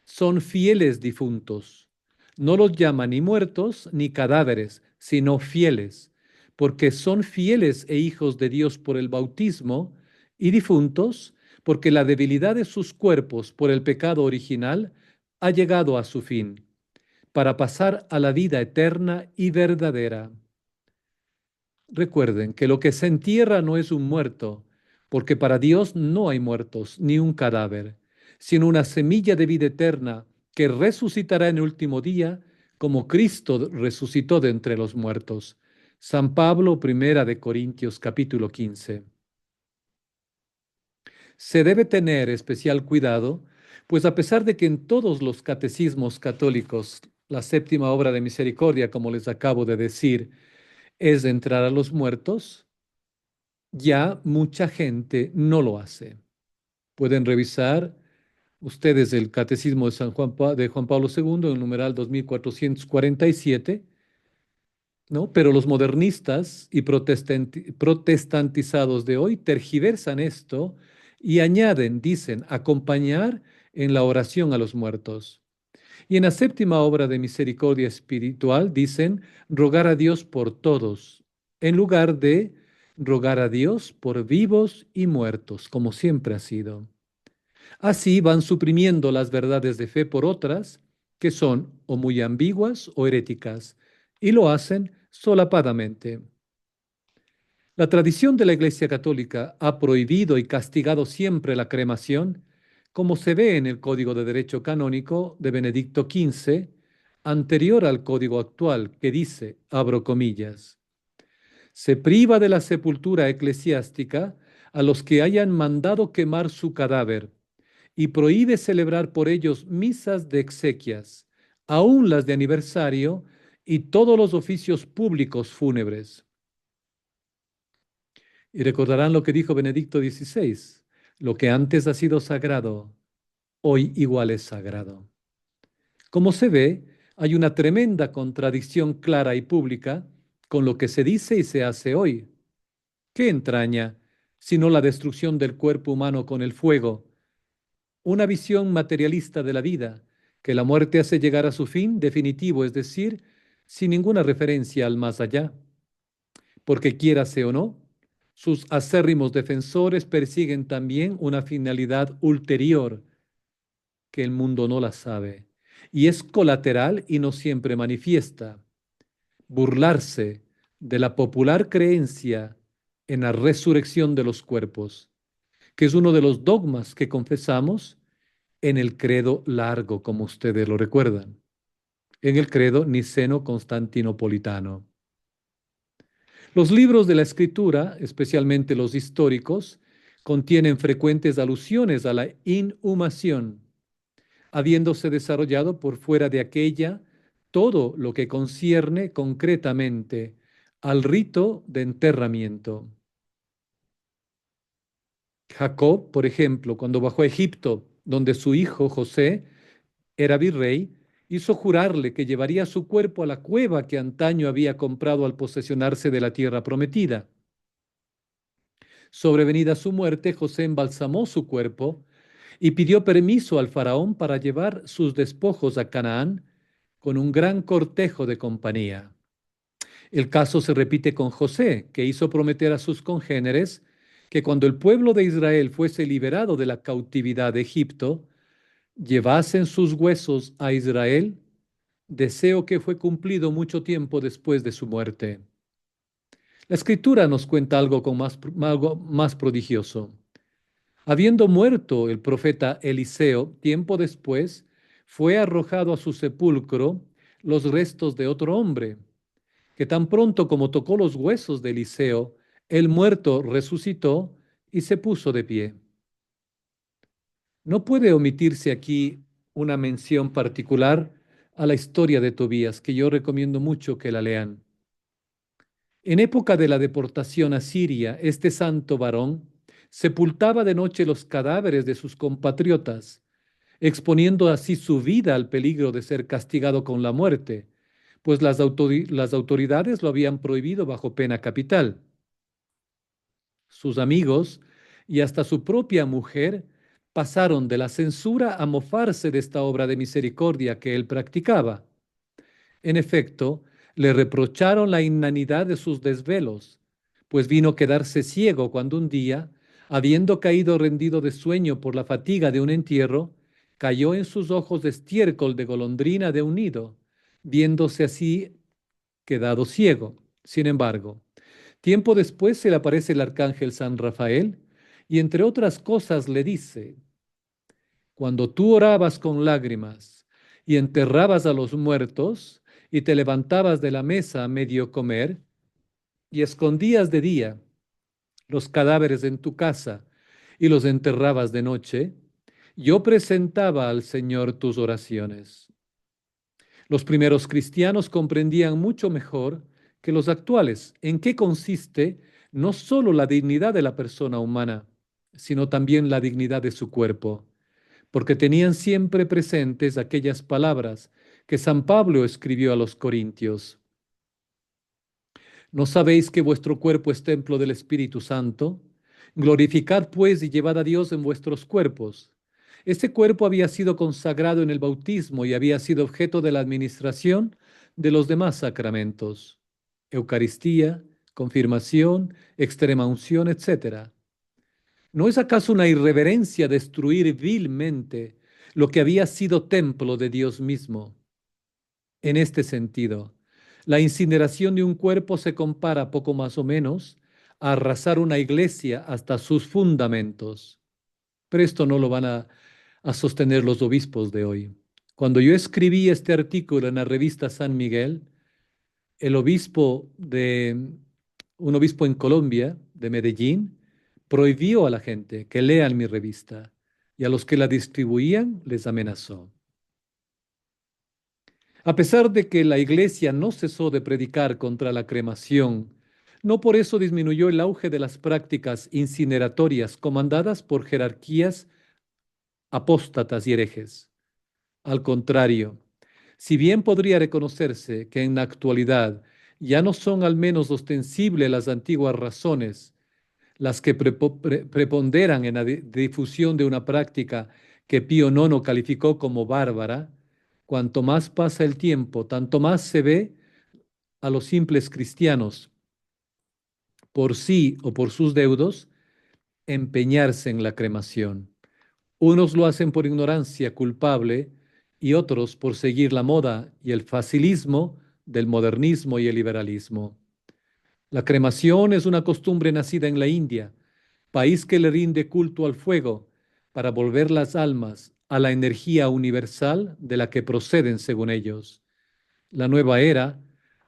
Son fieles difuntos. No los llama ni muertos ni cadáveres, sino fieles, porque son fieles e hijos de Dios por el bautismo, y difuntos porque la debilidad de sus cuerpos por el pecado original ha llegado a su fin, para pasar a la vida eterna y verdadera. Recuerden que lo que se entierra no es un muerto, porque para Dios no hay muertos ni un cadáver, sino una semilla de vida eterna que resucitará en el último día, como Cristo resucitó de entre los muertos. San Pablo, Primera de Corintios, capítulo 15. Se debe tener especial cuidado, pues a pesar de que en todos los catecismos católicos, la séptima obra de misericordia, como les acabo de decir, es entrar a los muertos, ya mucha gente no lo hace. Pueden revisar ustedes el Catecismo de de Juan Pablo II, el numeral 2447, ¿no? Pero los modernistas y protestantizados de hoy tergiversan esto y añaden, dicen, acompañar en la oración a los muertos. Y en la séptima obra de misericordia espiritual dicen rogar a Dios por todos, en lugar de rogar a Dios por vivos y muertos, como siempre ha sido. Así van suprimiendo las verdades de fe por otras que son o muy ambiguas o heréticas, y lo hacen solapadamente. La tradición de la Iglesia Católica ha prohibido y castigado siempre la cremación, como se ve en el Código de Derecho Canónico de Benedicto XV, anterior al código actual, que dice, abro comillas, se priva de la sepultura eclesiástica a los que hayan mandado quemar su cadáver y prohíbe celebrar por ellos misas de exequias, aun las de aniversario y todos los oficios públicos fúnebres. Y recordarán lo que dijo Benedicto XVI, lo que antes ha sido sagrado, hoy igual es sagrado. Como se ve, hay una tremenda contradicción clara y pública con lo que se dice y se hace hoy. ¿Qué entraña sino la destrucción del cuerpo humano con el fuego? Una visión materialista de la vida, que la muerte hace llegar a su fin definitivo, es decir, sin ninguna referencia al más allá. Porque quiérase o no, sus acérrimos defensores persiguen también una finalidad ulterior que el mundo no la sabe, y es colateral y no siempre manifiesta: burlarse de la popular creencia en la resurrección de los cuerpos, que es uno de los dogmas que confesamos en el credo largo, como ustedes lo recuerdan, en el credo niceno-constantinopolitano. Los libros de la Escritura, especialmente los históricos, contienen frecuentes alusiones a la inhumación, habiéndose desarrollado por fuera de aquella todo lo que concierne concretamente al rito de enterramiento. Jacob, por ejemplo, cuando bajó a Egipto, donde su hijo José era virrey, hizo jurarle que llevaría su cuerpo a la cueva que antaño había comprado al posesionarse de la tierra prometida. Sobrevenida su muerte, José embalsamó su cuerpo y pidió permiso al faraón para llevar sus despojos a Canaán con un gran cortejo de compañía. El caso se repite con José, que hizo prometer a sus congéneres que cuando el pueblo de Israel fuese liberado de la cautividad de Egipto, llevasen sus huesos a Israel, deseo que fue cumplido mucho tiempo después de su muerte. La escritura nos cuenta algo más prodigioso. Habiendo muerto el profeta Eliseo, tiempo después, fue arrojado a su sepulcro los restos de otro hombre, que tan pronto como tocó los huesos de Eliseo, el muerto resucitó y se puso de pie. No puede omitirse aquí una mención particular a la historia de Tobías, que yo recomiendo mucho que la lean. En época de la deportación a Siria, este santo varón sepultaba de noche los cadáveres de sus compatriotas, exponiendo así su vida al peligro de ser castigado con la muerte, pues las autoridades lo habían prohibido bajo pena capital. Sus amigos y hasta su propia mujer pasaron de la censura a mofarse de esta obra de misericordia que él practicaba. En efecto, le reprocharon la inanidad de sus desvelos, pues vino a quedarse ciego cuando un día, habiendo caído rendido de sueño por la fatiga de un entierro, cayó en sus ojos estiércol de golondrina de un nido, viéndose así quedado ciego. Sin embargo, tiempo después se le aparece el arcángel San Rafael y entre otras cosas le dice: cuando tú orabas con lágrimas y enterrabas a los muertos y te levantabas de la mesa a medio comer y escondías de día los cadáveres en tu casa y los enterrabas de noche, yo presentaba al Señor tus oraciones. Los primeros cristianos comprendían mucho mejor que los actuales en qué consiste no solo la dignidad de la persona humana, sino también la dignidad de su cuerpo, porque tenían siempre presentes aquellas palabras que San Pablo escribió a los Corintios. ¿No sabéis que vuestro cuerpo es templo del Espíritu Santo? Glorificad pues y llevad a Dios en vuestros cuerpos. Este cuerpo había sido consagrado en el bautismo y había sido objeto de la administración de los demás sacramentos: Eucaristía, confirmación, extrema unción, etc. ¿No es acaso una irreverencia destruir vilmente lo que había sido templo de Dios mismo? En este sentido, la incineración de un cuerpo se compara poco más o menos a arrasar una iglesia hasta sus fundamentos. Pero esto no lo van a sostener los obispos de hoy. Cuando yo escribí este artículo en la revista San Miguel, el obispo de un obispo en Colombia, de Medellín, prohibió a la gente que lean mi revista y a los que la distribuían les amenazó. A pesar de que la Iglesia no cesó de predicar contra la cremación, no por eso disminuyó el auge de las prácticas incineratorias comandadas por jerarquías apóstatas y herejes. Al contrario, si bien podría reconocerse que en la actualidad ya no son al menos ostensibles las antiguas razones las que preponderan en la difusión de una práctica que Pío IX calificó como bárbara, cuanto más pasa el tiempo, tanto más se ve a los simples cristianos, por sí o por sus deudos, empeñarse en la cremación. Unos lo hacen por ignorancia culpable y otros por seguir la moda y el facilismo del modernismo y el liberalismo. La cremación es una costumbre nacida en la India, país que le rinde culto al fuego para volver las almas a la energía universal de la que proceden según ellos. La nueva era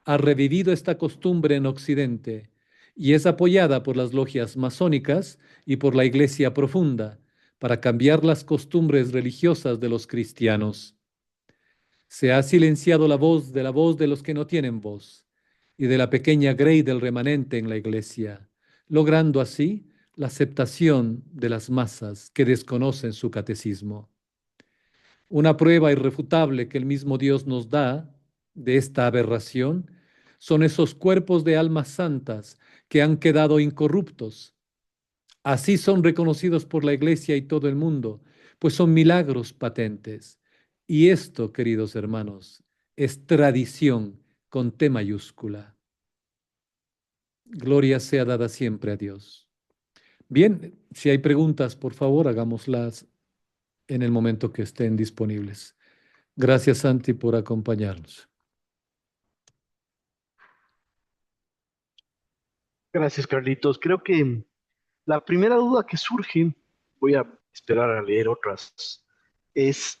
ha revivido esta costumbre en Occidente y es apoyada por las logias masónicas y por la Iglesia profunda para cambiar las costumbres religiosas de los cristianos. Se ha silenciado la voz de los que no tienen voz y de la pequeña grey del remanente en la Iglesia, logrando así la aceptación de las masas que desconocen su catecismo. Una prueba irrefutable que el mismo Dios nos da de esta aberración son esos cuerpos de almas santas que han quedado incorruptos. Así son reconocidos por la Iglesia y todo el mundo, pues son milagros patentes. Y esto, queridos hermanos, es tradición con T mayúscula. Gloria sea dada siempre a Dios. Bien, si hay preguntas, por favor, hagámoslas en el momento que estén disponibles. Gracias, Santi, por acompañarnos. Gracias, Carlitos. Creo que la primera duda que surge, voy a esperar a leer otras, es,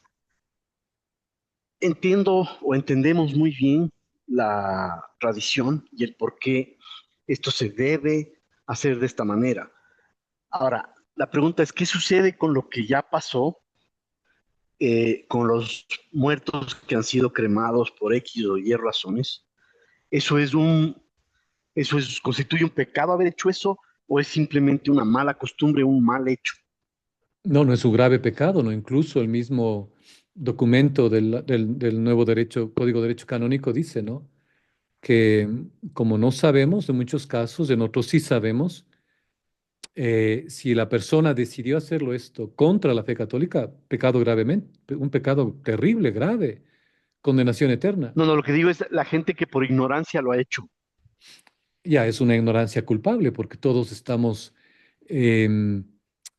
entiendo o entendemos muy bien la tradición y el por qué esto se debe hacer de esta manera. Ahora, la pregunta es, ¿qué sucede con lo que ya pasó, con los muertos que han sido cremados por X o Y razones? ¿Eso es constituye un pecado haber hecho eso o es simplemente una mala costumbre, un mal hecho? No, no es un grave pecado, ¿no? Incluso el mismo documento del nuevo derecho, Código de Derecho Canónico dice, ¿no? Que como no sabemos, en muchos casos, en otros sí sabemos, si la persona decidió hacerlo esto contra la fe católica, pecado gravemente, un pecado terrible, grave, condenación eterna. No, no, lo que digo es la gente que por ignorancia lo ha hecho. Ya es una ignorancia culpable porque todos estamos, em,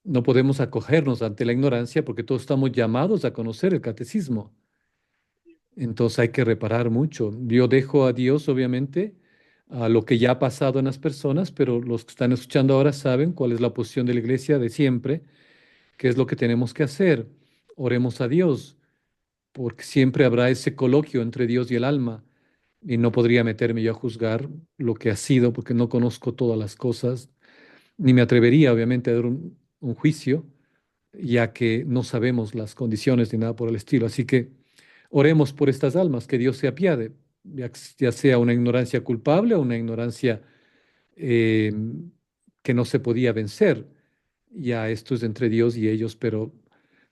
no podemos acogernos ante la ignorancia porque todos estamos llamados a conocer el catecismo. Entonces hay que reparar mucho. Yo dejo a Dios, obviamente, a lo que ya ha pasado en las personas, pero los que están escuchando ahora saben cuál es la posición de la iglesia de siempre, qué es lo que tenemos que hacer. Oremos a Dios, porque siempre habrá ese coloquio entre Dios y el alma, y no podría meterme yo a juzgar lo que ha sido, porque no conozco todas las cosas, ni me atrevería, obviamente, a dar un juicio, ya que no sabemos las condiciones ni nada por el estilo. Así que oremos por estas almas, que Dios se apiade, ya sea una ignorancia culpable o una ignorancia eh, que no se podía vencer. Ya esto es entre Dios y ellos, pero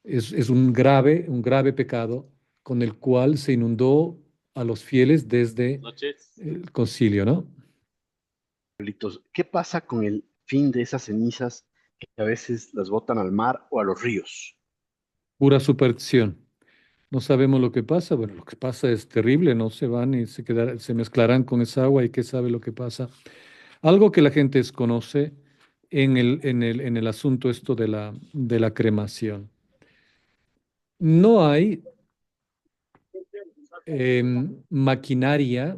es un grave pecado con el cual se inundó a los fieles desde el concilio, ¿no? Carlitos, ¿qué pasa con el fin de esas cenizas que a veces las botan al mar o a los ríos? Pura superstición. No sabemos lo que pasa. Bueno, lo que pasa es terrible, no se van y se mezclarán con esa agua y qué sabe lo que pasa. Algo que la gente desconoce en el asunto esto de la cremación. No hay maquinaria,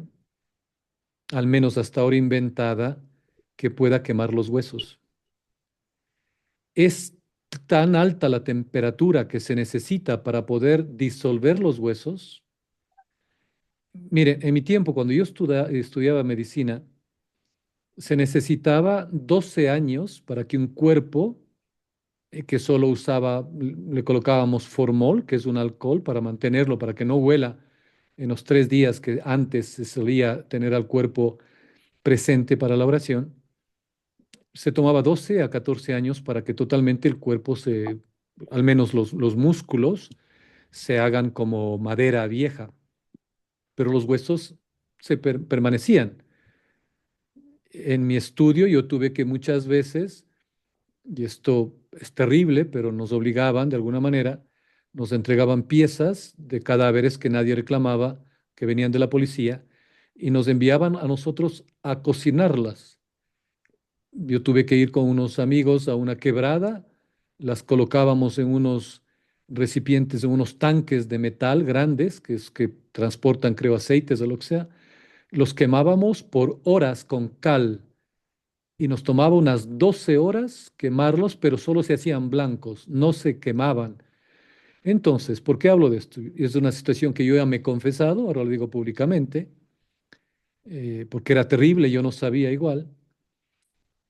al menos hasta ahora inventada, que pueda quemar los huesos. Es tan alta la temperatura que se necesita para poder disolver los huesos. Mire, en mi tiempo, cuando yo estudiaba medicina, se necesitaba 12 años para que un cuerpo que solo usaba, le colocábamos formol, que es un alcohol, para mantenerlo, para que no huela en los 3 días que antes se solía tener al cuerpo presente para la oración. Se tomaba 12 a 14 años para que totalmente el cuerpo al menos los músculos, se hagan como madera vieja, pero los huesos permanecían. En mi estudio yo tuve que muchas veces, y esto es terrible, pero nos obligaban de alguna manera, nos entregaban piezas de cadáveres que nadie reclamaba, que venían de la policía, y nos enviaban a nosotros a cocinarlas. Yo tuve que ir con unos amigos a una quebrada, las colocábamos en unos recipientes, en unos tanques de metal grandes, que transportan, creo, aceites o lo que sea, los quemábamos por horas con cal y nos tomaba unas 12 horas quemarlos, pero solo se hacían blancos, no se quemaban. Entonces, ¿por qué hablo de esto? Es una situación que yo ya me he confesado, ahora lo digo públicamente, porque era terrible, yo no sabía igual.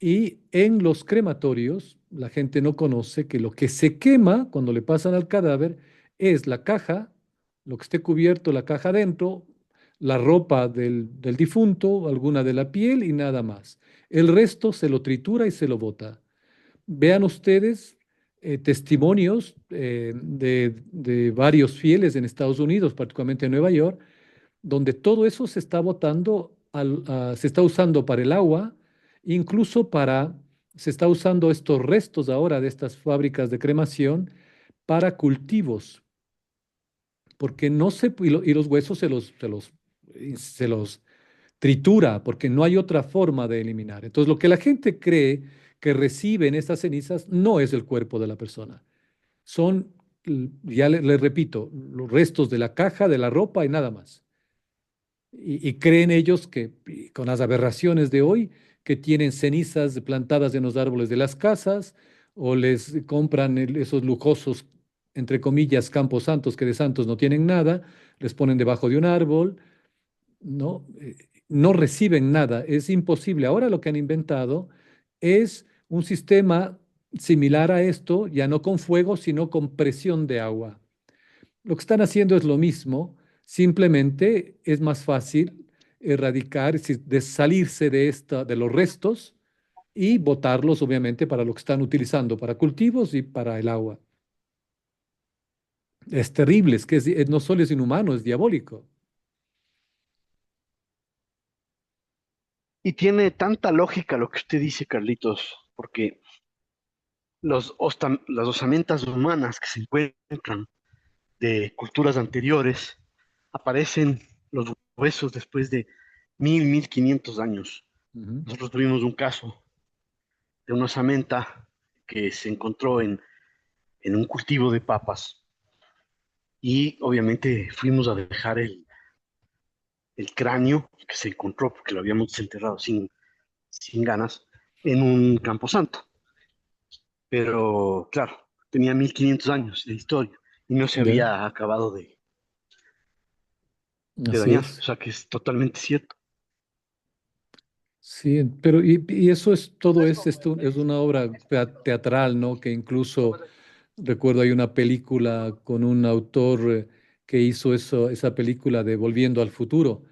Y en los crematorios, la gente no conoce que lo que se quema cuando le pasan al cadáver es la caja, lo que esté cubierto, la caja adentro, la ropa del difunto, alguna de la piel y nada más. El resto se lo tritura y se lo bota. Vean ustedes testimonios de varios fieles en Estados Unidos, particularmente en Nueva York, donde todo eso se está botando, se está usando para el agua, incluso se está usando estos restos ahora de estas fábricas de cremación para cultivos, porque no se, y los huesos se los tritura, porque no hay otra forma de eliminar. Entonces, lo que la gente cree que recibe en estas cenizas no es el cuerpo de la persona. Son, ya le repito, los restos de la caja, de la ropa y nada más. Y creen ellos que, y con las aberraciones de hoy, que tienen cenizas plantadas en los árboles de las casas, o les compran esos lujosos, entre comillas, campos santos, que de santos no tienen nada, les ponen debajo de un árbol, ¿no? No reciben nada, es imposible. Ahora lo que han inventado es un sistema similar a esto, ya no con fuego, sino con presión de agua. Lo que están haciendo es lo mismo, simplemente es más fácil erradicar, es decir, de salirse de de los restos y botarlos, obviamente, para lo que están utilizando, para cultivos y para el agua. Es terrible, es que no solo es inhumano, es diabólico. Y tiene tanta lógica lo que usted dice, Carlitos, porque las osamentas humanas que se encuentran de culturas anteriores aparecen los huesos después de 1500 años. Ujú. Nosotros tuvimos un caso de una osamenta que se encontró en un cultivo de papas y obviamente fuimos a dejar el cráneo que se encontró porque lo habíamos desenterrado sin ganas en un camposanto. Pero claro, tenía 1500 años de historia y no se Ya, había acabado de así dañar. O es. sea que es totalmente cierto. Sí, pero y eso es todo esto es una obra teatral, ¿no? Que incluso recuerdo hay una película con un autor que hizo eso, esa película de Volviendo al Futuro.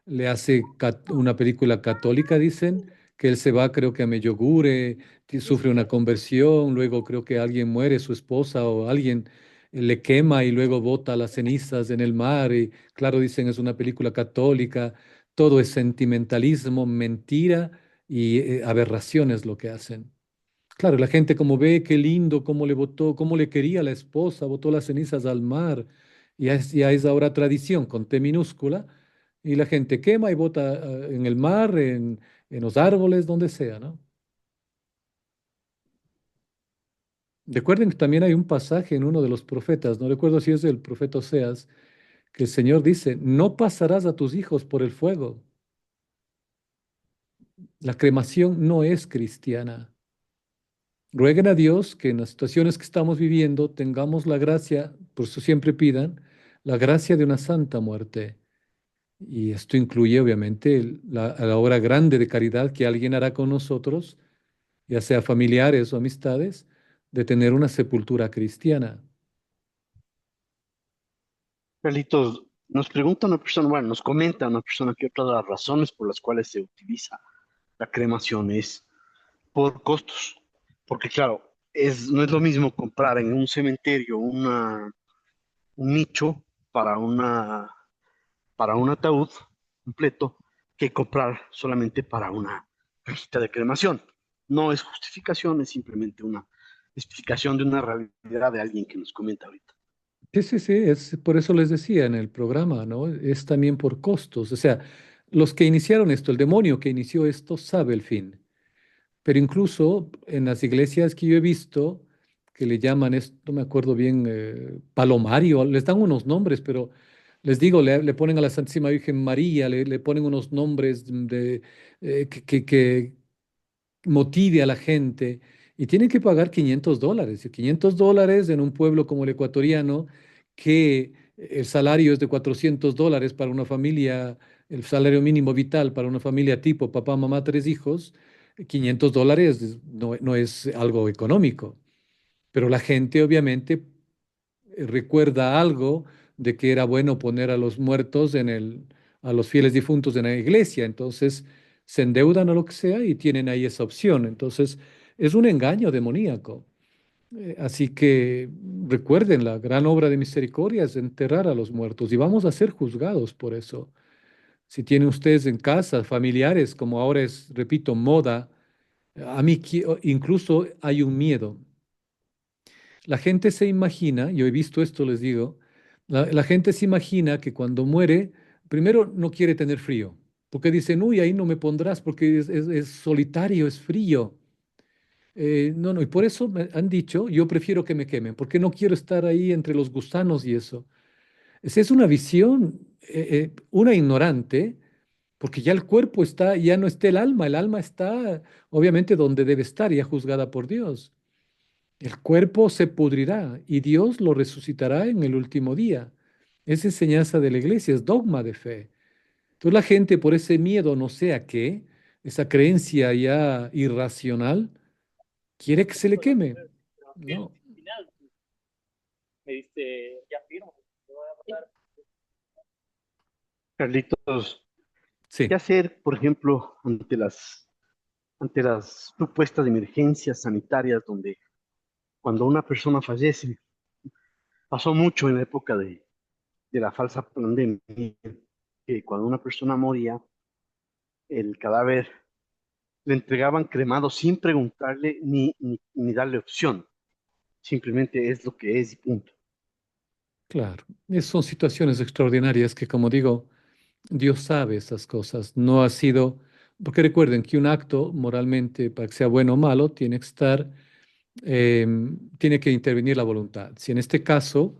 Le hace una película católica, dicen, que él se va, creo que a Medjugorje, sufre una conversión, luego creo que alguien muere, su esposa o alguien le quema y luego bota las cenizas en el mar. Y claro, dicen es una película católica, todo es sentimentalismo, mentira y aberraciones lo que hacen. Claro, la gente como ve qué lindo, cómo le botó, cómo le quería la esposa, botó las cenizas al mar. Ya es ahora tradición con T minúscula. Y la gente quema y bota en el mar, en los árboles, donde sea, ¿no? Recuerden que también hay un pasaje en uno de los profetas, no recuerdo si es el profeta Oseas, que el Señor dice, no pasarás a tus hijos por el fuego. La cremación no es cristiana. Rueguen a Dios que en las situaciones que estamos viviendo tengamos la gracia, por eso siempre pidan, la gracia de una santa muerte. Y esto incluye obviamente la obra grande de caridad que alguien hará con nosotros, ya sea familiares o amistades, de tener una sepultura cristiana. Carlitos, nos pregunta una persona, bueno, nos comenta una persona que otra de las razones por las cuales se utiliza la cremación es por costos. Porque claro, no es lo mismo comprar en un cementerio un nicho para para un ataúd completo que comprar solamente para una cajita de cremación. No es justificación, es simplemente una explicación de una realidad de alguien que nos comenta ahorita. Sí, sí, sí, es por eso les decía en el programa, ¿no? Es también por costos. O sea, los que iniciaron esto, el demonio que inició esto, sabe el fin. Pero incluso en las iglesias que yo he visto, que le llaman esto, no me acuerdo bien, palomario, les dan unos nombres, pero les digo, le ponen a la Santísima Virgen María, le ponen unos nombres que motive a la gente y tienen que pagar $500. Y $500 en un pueblo como el ecuatoriano, que el salario es de $400 para una familia, el salario mínimo vital para una familia tipo papá, mamá, tres hijos, $500 no es algo económico. Pero la gente obviamente recuerda algo de que era bueno poner a los muertos a los fieles difuntos en la iglesia. Entonces se endeudan o lo que sea y tienen ahí esa opción. Entonces es un engaño demoníaco. Así que recuerden, la gran obra de misericordia es enterrar a los muertos y vamos a ser juzgados por eso. Si tienen ustedes en casa familiares, como ahora es, repito, moda, a mí incluso hay un miedo. La gente se imagina, yo he visto esto, les digo, la gente se imagina que cuando muere, primero no quiere tener frío. porque dicen, uy, ahí no me pondrás porque es solitario, es frío. No, no, y por eso me han dicho, yo prefiero que me quemen, porque no quiero estar ahí entre los gusanos y eso. Esa es una visión, una ignorante, porque ya el cuerpo está, ya no está el alma está obviamente donde debe estar, ya juzgada por Dios. El cuerpo se pudrirá y Dios lo resucitará en el último día. Es enseñanza de la iglesia, es dogma de fe. Entonces la gente por ese miedo, no sé a qué, esa creencia ya irracional, quiere que se le queme. No, Carlitos, ¿qué sí, hacer, por ejemplo, ante las supuestas emergencias sanitarias donde cuando una persona fallece, pasó mucho en la época de la falsa pandemia, que cuando una persona moría, el cadáver le entregaban cremado sin preguntarle ni darle opción, simplemente es lo que es y punto. claro. Son situaciones extraordinarias que, como digo, Dios sabe esas cosas. No ha sido, porque recuerden que un acto moralmente, para que sea bueno o malo, tiene que estar, tiene que intervenir la voluntad. Si en este caso,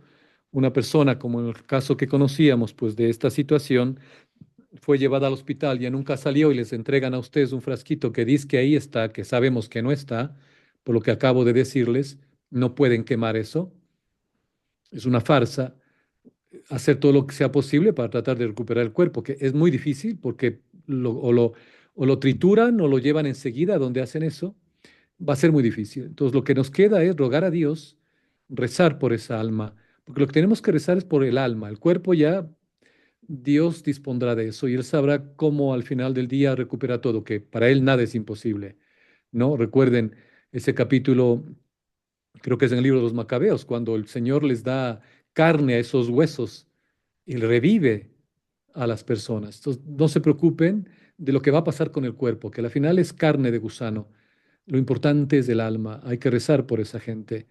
una persona, como en el caso que conocíamos, pues de esta situación, fue llevada al hospital, ya nunca salió y les entregan a ustedes un frasquito que dice que ahí está, que sabemos que no está, por lo que acabo de decirles, no pueden quemar eso. Es una farsa hacer todo lo que sea posible para tratar de recuperar el cuerpo, que es muy difícil porque o lo trituran o lo llevan enseguida a donde hacen eso, va a ser muy difícil. Entonces lo que nos queda es rogar a Dios, rezar por esa alma, porque lo que tenemos que rezar es por el alma, el cuerpo ya Dios dispondrá de eso y Él sabrá cómo al final del día recupera todo, que para Él nada es imposible, ¿no? Recuerden ese capítulo, creo que es en el libro de los Macabeos, cuando el Señor les da carne a esos huesos y revive a las personas. Entonces, no se preocupen de lo que va a pasar con el cuerpo, que al final es carne de gusano. Lo importante es el alma. Hay que rezar por esa gente.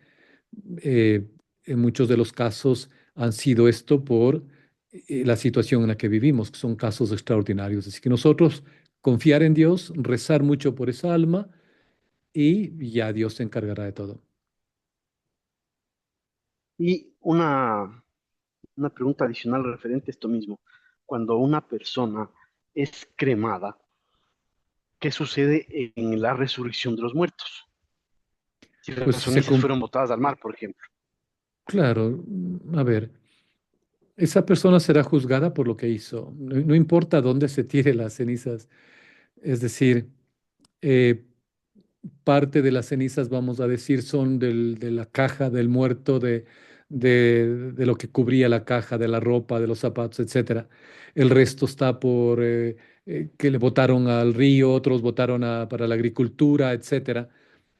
Eh, en muchos de los casos han sido esto por la situación en la que vivimos, que son casos extraordinarios. Así que nosotros confiar en Dios, rezar mucho por esa alma y ya Dios se encargará de todo. Y una pregunta adicional referente a esto mismo. Cuando una persona es cremada, ¿qué sucede en la resurrección de los muertos? Si Pues las si se cenizas fueron botadas al mar, por ejemplo. claro, a ver, esa persona será juzgada por lo que hizo. No, no importa dónde se tire las cenizas. Es decir, eh, parte de las cenizas, vamos a decir, son de la caja del muerto, de lo que cubría la caja, de la ropa, de los zapatos, etcétera. El resto está por que le botaron al río, otros botaron para la agricultura, etcétera.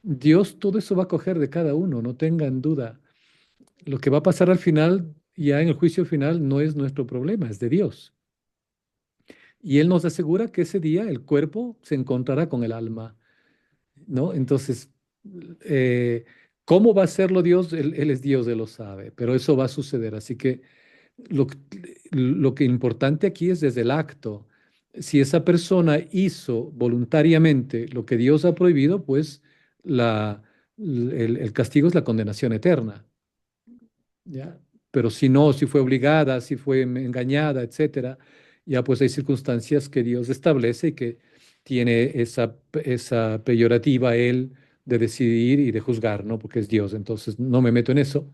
Dios todo eso va a coger de cada uno, no tengan duda. Lo que va a pasar al final, ya en el juicio final, no es nuestro problema, es de Dios. Y Él nos asegura que ese día el cuerpo se encontrará con el alma, ¿no? Entonces, eh, ¿cómo va a hacerlo Dios? Él es Dios, Él lo sabe, pero eso va a suceder. Así que lo, que- lo que importante aquí es desde el acto. Si esa persona hizo voluntariamente lo que Dios ha prohibido, pues la, el castigo es la condenación eterna. ¿Ya? Pero si no, si fue obligada, si fue engañada, etcétera, ya pues hay circunstancias que Dios establece y que tiene esa peyorativa él de decidir y de juzgar, ¿no? Porque es Dios, entonces no me meto en eso,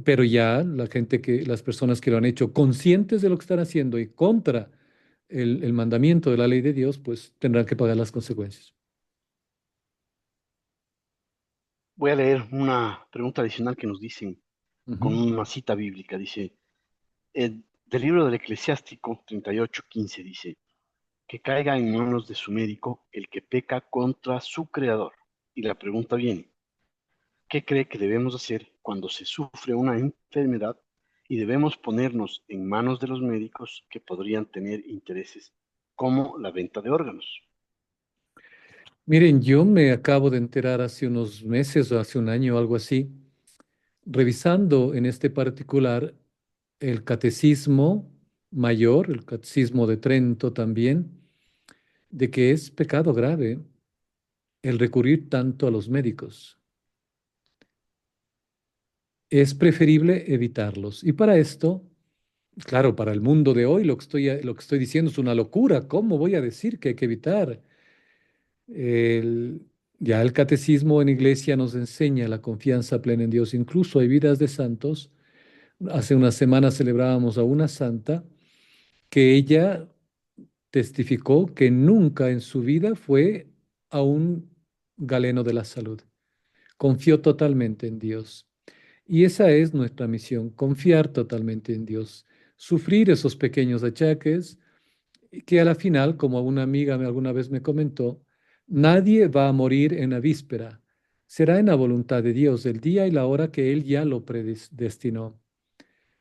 pero ya la gente las personas que lo han hecho conscientes de lo que están haciendo y contra el mandamiento de la ley de Dios, pues tendrán que pagar las consecuencias. Voy a leer una pregunta adicional que nos dicen con Ujú. una cita bíblica. Dice, del libro del Eclesiástico 38:15 dice, que caiga en manos de su médico el que peca contra su creador. Y la pregunta viene, ¿qué cree que debemos hacer cuando se sufre una enfermedad y debemos ponernos en manos de los médicos que podrían tener intereses como la venta de órganos? Miren, yo me acabo de enterar hace unos meses o hace un año o algo así, revisando en este particular el catecismo mayor, el catecismo de Trento también. de que es pecado grave el recurrir tanto a los médicos. Es preferible evitarlos. Y para esto, claro, para el mundo de hoy lo que estoy diciendo es una locura. ¿Cómo voy a decir que hay que evitar? El- ya el catecismo en iglesia nos enseña la confianza plena en Dios. Incluso hay vidas de santos. Hace unas semanas celebrábamos a una santa que ella testificó que nunca en su vida fue a un galeno de la salud. Confió totalmente en Dios. Y esa es nuestra misión, confiar totalmente en Dios, sufrir esos pequeños achaques y que a la final, como una amiga alguna vez me comentó, nadie va a morir en la víspera. Será en la voluntad de Dios el día y la hora que Él ya lo predestinó.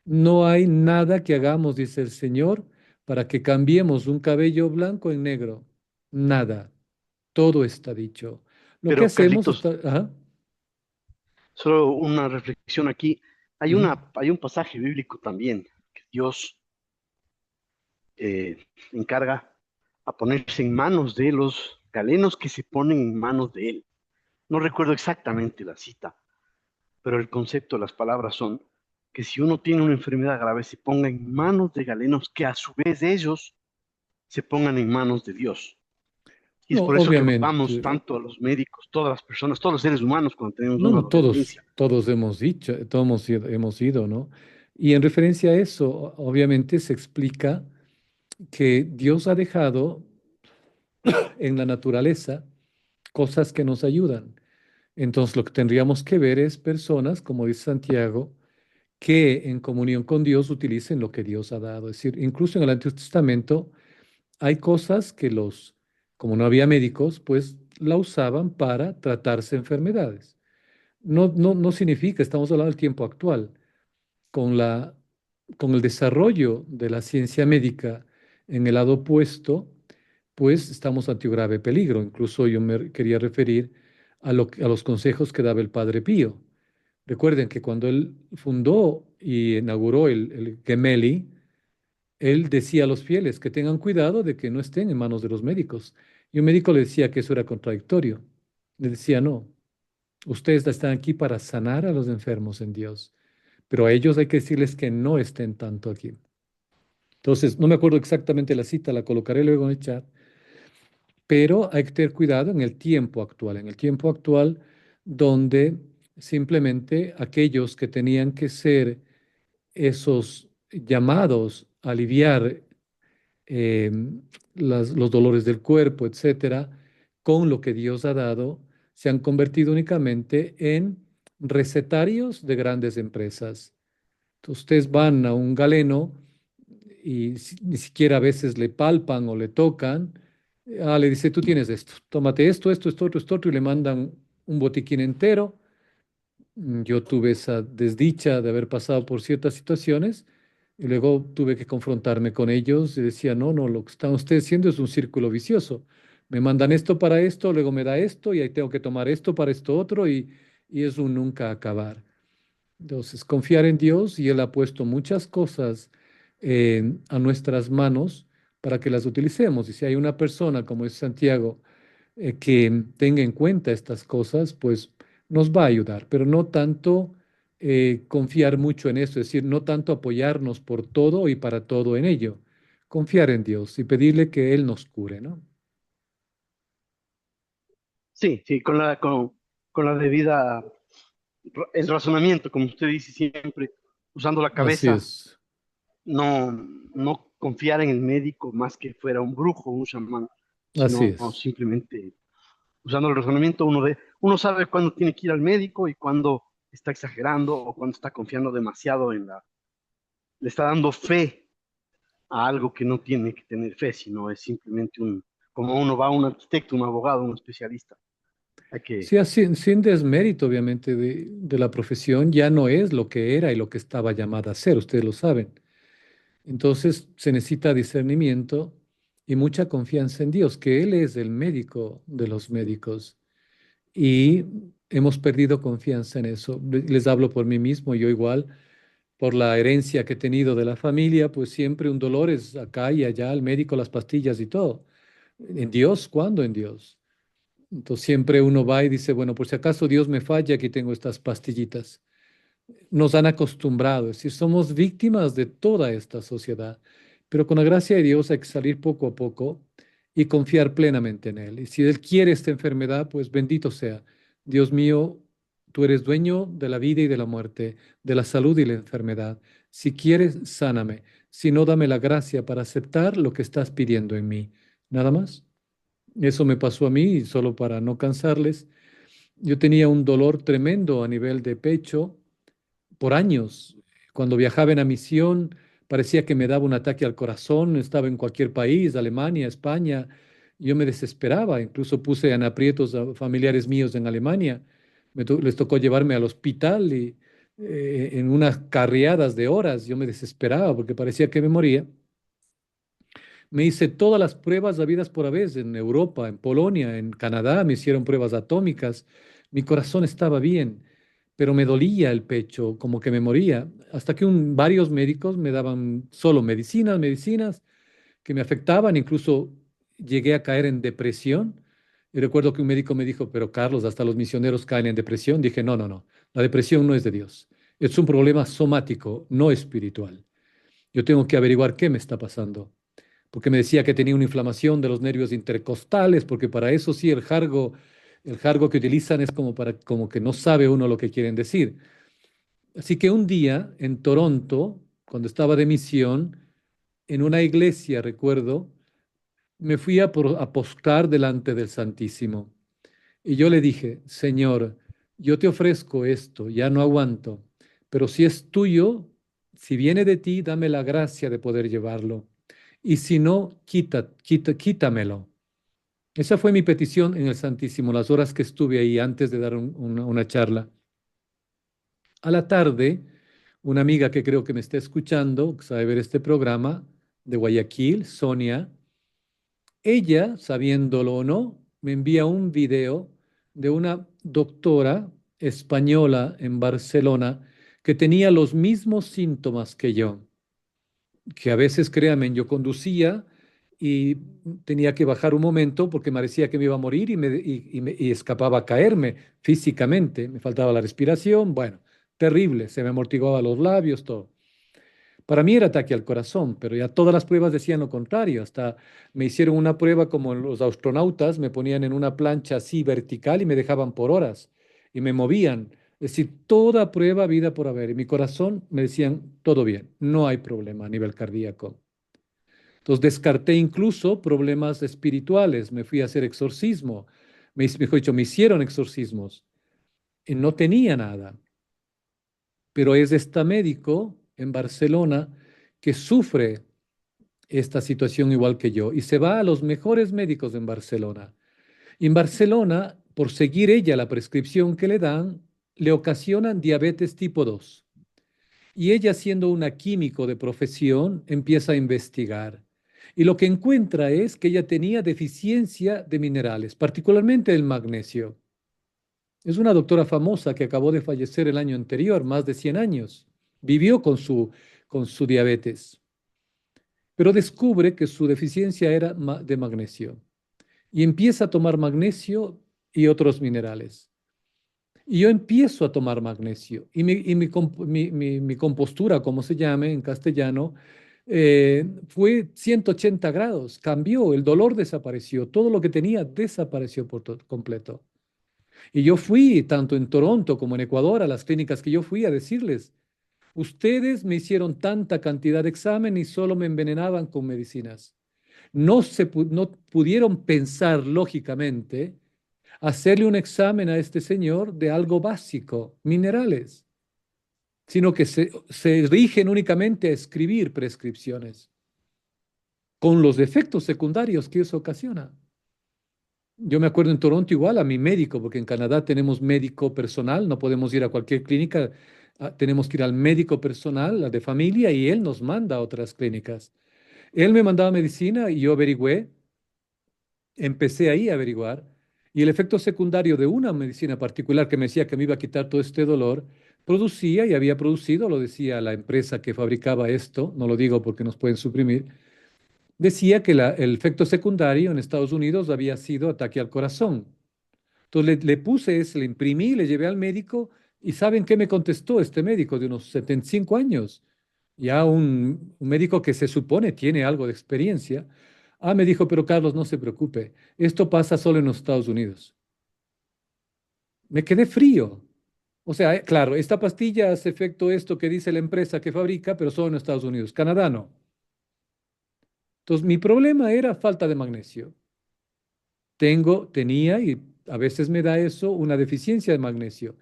No hay nada que hagamos, dice el Señor, para que cambiemos un cabello blanco en negro. Nada. Todo está dicho. Lo que Pero hacemos Carlitos, está... Ajá, solo una reflexión aquí. ujú. Hay un pasaje bíblico también que Dios encarga a ponerse en manos de los galenos que se ponen en manos de él. No recuerdo exactamente la cita, pero el concepto, las palabras son que si uno tiene una enfermedad grave, se ponga en manos de galenos que a su vez ellos se pongan en manos de Dios. Y es No, por eso que vamos obviamente. tanto a los médicos, todas las personas, todos los seres humanos cuando tenemos No, una no, todos, dolencia. todos hemos dicho, todos hemos ido, ¿no? Y en referencia a eso, obviamente se explica que Dios ha dejado en la naturaleza cosas que nos ayudan. Entonces, lo que tendríamos que ver es personas, como dice Santiago, que en comunión con Dios utilicen lo que Dios ha dado. Es decir, incluso en el Antiguo Testamento hay cosas que como no había médicos, pues la usaban para tratarse enfermedades. No significa, estamos hablando del tiempo actual, con con el desarrollo de la ciencia médica en el lado opuesto, pues estamos ante un grave peligro. Incluso yo me quería referir a los consejos que daba el Padre Pío. Recuerden que cuando él fundó y inauguró el Gemelli, él decía a los fieles que tengan cuidado de que no estén en manos de los médicos. Y un médico le decía que eso era contradictorio. Le decía, no, ustedes están aquí para sanar a los enfermos en Dios, pero a ellos hay que decirles que no estén tanto aquí. Entonces, no me acuerdo exactamente la cita, la colocaré luego en el chat, pero hay que tener cuidado en el tiempo actual donde simplemente aquellos que tenían que ser esos llamados a aliviar eh, los dolores del cuerpo, etcétera, con lo que Dios ha dado, se han convertido únicamente en recetarios de grandes empresas. Entonces, ustedes van a un galeno y ni siquiera a veces le palpan o le tocan. Le dice, tú tienes esto, tómate esto otro, y le mandan un botiquín entero. Yo tuve esa desdicha de haber pasado por ciertas situaciones y luego tuve que confrontarme con ellos y decía, no, no, lo que están ustedes haciendo es un círculo vicioso. Me mandan esto para esto, luego me da esto y ahí tengo que tomar esto para esto otro y es un nunca acabar. Entonces, confiar en Dios y Él ha puesto muchas cosas a nuestras manos para que las utilicemos. Y si hay una persona, como es Santiago, que tenga en cuenta estas cosas, pues nos va a ayudar, pero no tanto confiar mucho en eso, es decir, no tanto apoyarnos por todo y para todo en ello. Confiar en Dios y pedirle que Él nos cure, ¿no? Sí, sí, con la debida, el razonamiento, como usted dice siempre, usando la Así cabeza, es, no, no confiar en el médico más que fuera un brujo, un chamán, así sino es. simplemente usando el razonamiento, uno sabe cuándo tiene que ir al médico y cuándo está exagerando o cuándo está confiando demasiado le está dando fe a algo que no tiene que tener fe, sino es simplemente como uno va a un arquitecto, un abogado, un especialista. Hay que, Sí, así, sin desmérito, obviamente, de la profesión, ya no es lo que era y lo que estaba llamada a ser, ustedes lo saben. Entonces se necesita discernimiento y mucha confianza en Dios, que Él es el médico de los médicos. Y hemos perdido confianza en eso. Les hablo por mí mismo, yo igual, por la herencia que he tenido de la familia, pues siempre un dolor es acá y allá, el médico, las pastillas y todo. ¿En Dios? ¿Cuándo en Dios? Entonces siempre uno va y dice, bueno, por si acaso Dios me falla, aquí tengo estas pastillitas. Nos han acostumbrado, es decir, somos víctimas de toda esta sociedad, pero con la gracia de Dios hay que salir poco a poco y confiar plenamente en Él. Y si Él quiere esta enfermedad, pues bendito sea. Dios mío, tú eres dueño de la vida y de la muerte, de la salud y la enfermedad. Si quieres, sáname. Si no, dame la gracia para aceptar lo que estás pidiendo en mí. Nada más. Eso me pasó a mí y solo para no cansarles. Yo tenía un dolor tremendo a nivel de pecho por años. Cuando viajaba en la misión, parecía que me daba un ataque al corazón, estaba en cualquier país, Alemania, España. Yo me desesperaba, incluso puse en aprietos a familiares míos en Alemania. Les tocó llevarme al hospital y en unas carriadas de horas yo me desesperaba porque parecía que me moría. Me hice todas las pruebas habidas por haber en Europa, en Polonia, en Canadá, me hicieron pruebas atómicas. Mi corazón estaba bien, pero me dolía el pecho, como que me moría, hasta que varios médicos me daban solo medicinas, medicinas que me afectaban, incluso llegué a caer en depresión. Y recuerdo que un médico me dijo, pero Carlos, hasta los misioneros caen en depresión. Dije, no, no, no, la depresión no es de Dios. Es un problema somático, no espiritual. Yo tengo que averiguar qué me está pasando porque me decía que tenía una inflamación de los nervios intercostales, porque para eso sí el jargo que utilizan es como para como que no sabe uno lo que quieren decir. Así que un día en Toronto, cuando estaba de misión, en una iglesia, recuerdo, me fui a postrar delante del Santísimo. Y yo le dije, Señor, yo te ofrezco esto, ya no aguanto, pero si es tuyo, si viene de ti, dame la gracia de poder llevarlo. Y si no, quítamelo. Esa fue mi petición en el Santísimo, las horas que estuve ahí antes de dar una charla. A la tarde, una amiga que creo que me está escuchando, que sabe ver este programa, de Guayaquil, Sonia, ella, sabiéndolo o no, me envía un video de una doctora española en Barcelona que tenía los mismos síntomas que yo, que a veces, créanme, yo conducía y tenía que bajar un momento porque me parecía que me iba a morir y escapaba a caerme físicamente, me faltaba la respiración, bueno, terrible, se me amortiguaba los labios, todo. Para mí era ataque al corazón, pero ya todas las pruebas decían lo contrario. Hasta me hicieron una prueba como los astronautas, me ponían en una plancha así vertical y me dejaban por horas y me movían. Es decir, toda prueba vida por haber. Y mi corazón me decían, todo bien, no hay problema a nivel cardíaco. Entonces descarté incluso problemas espirituales. Me fui a hacer exorcismo. Mejor dicho, me hicieron exorcismos y no tenía nada. Pero es esta médico en Barcelona que sufre esta situación igual que yo y se va a los mejores médicos en Barcelona. Y en Barcelona, por seguir ella la prescripción que le dan, le ocasionan diabetes tipo 2. Y ella, siendo una químico de profesión, empieza a investigar. Y lo que encuentra es que ella tenía deficiencia de minerales, particularmente el magnesio. Es una doctora famosa que acabó de fallecer el año anterior, más de 100 años. Vivió con su diabetes, pero descubre que su deficiencia era de magnesio y empieza a tomar magnesio y otros minerales. Y yo empiezo a tomar magnesio y mi compostura, como se llame en castellano, fue 180 grados, cambió, el dolor desapareció, todo lo que tenía desapareció por completo. Y yo fui, tanto en Toronto como en Ecuador, a las clínicas que yo fui a decirles, ustedes me hicieron tanta cantidad de examen y solo me envenenaban con medicinas. No pudieron pensar lógicamente hacerle un examen a este señor de algo básico, minerales, sino que se rigen únicamente a escribir prescripciones con los efectos secundarios que eso ocasiona. Yo me acuerdo en Toronto igual a mi médico, porque en Canadá tenemos médico personal, no podemos ir a cualquier clínica, tenemos que ir al médico personal, la de familia, y él nos manda a otras clínicas. Él me mandaba medicina y yo averigüé, empecé ahí a averiguar, y el efecto secundario de una medicina particular que me decía que me iba a quitar todo este dolor, producía y había producido, lo decía la empresa que fabricaba esto, no lo digo porque nos pueden suprimir, decía que el efecto secundario en Estados Unidos había sido ataque al corazón. Entonces le puse ese, le imprimí, le llevé al médico y ¿saben qué me contestó este médico de unos 75 años? Ya un médico que se supone tiene algo de experiencia. Ah, me dijo, pero Carlos, no se preocupe, esto pasa solo en los Estados Unidos. Me quedé frío. O sea, claro, esta pastilla hace efecto esto que dice la empresa que fabrica, pero solo en Estados Unidos. Canadá no. Entonces, mi problema era falta de magnesio. Tenía y a veces me da eso, una deficiencia de magnesio.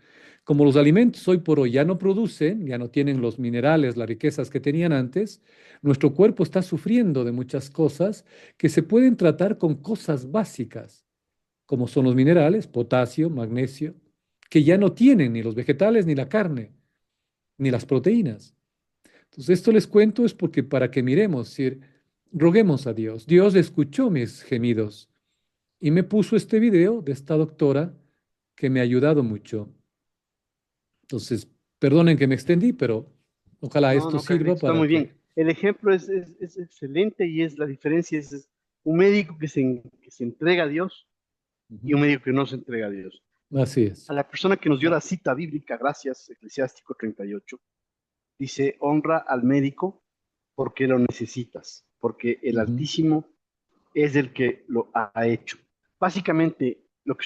Como los alimentos hoy por hoy ya no producen, ya no tienen los minerales, las riquezas que tenían antes, nuestro cuerpo está sufriendo de muchas cosas que se pueden tratar con cosas básicas, como son los minerales, potasio, magnesio, que ya no tienen ni los vegetales, ni la carne, ni las proteínas. Entonces, esto les cuento es porque para que miremos, si roguemos a Dios. Dios escuchó mis gemidos y me puso este video de esta doctora que me ha ayudado mucho. Entonces, perdonen que me extendí, pero ojalá No, esto no, sirva Carlito, está para muy que... bien. El ejemplo es excelente y es la diferencia es un médico que se entrega a Dios y Ujú. un médico que no se entrega a Dios. Así A es. la persona que nos dio la cita bíblica, gracias, Eclesiástico 38, dice, honra al médico porque lo necesitas, porque el Ujú. Altísimo es el que lo ha hecho. Básicamente, lo que...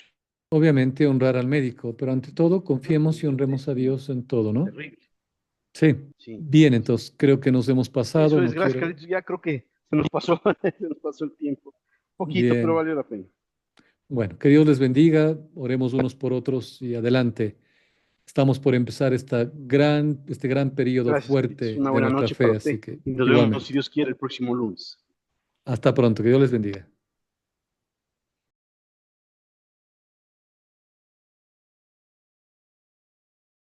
Obviamente honrar al médico, pero ante todo confiemos y honremos a Dios en todo, ¿no? Terrible. Sí. Sí, Bien, sí. entonces creo que nos hemos pasado, Eso es, no gracias, quiero... Carlitos. Ya creo que se nos pasó, se nos pasó el tiempo. Poquito, pero Bien. valió la pena. Bueno, que Dios les bendiga, oremos unos por otros y adelante. Estamos por empezar este gran periodo Gracias, Carlitos. fuerte Una de buena nuestra noche para fe, usted así que y nos vemos, si igualmente. Dios quiere, el próximo lunes. Hasta pronto, que Dios les bendiga.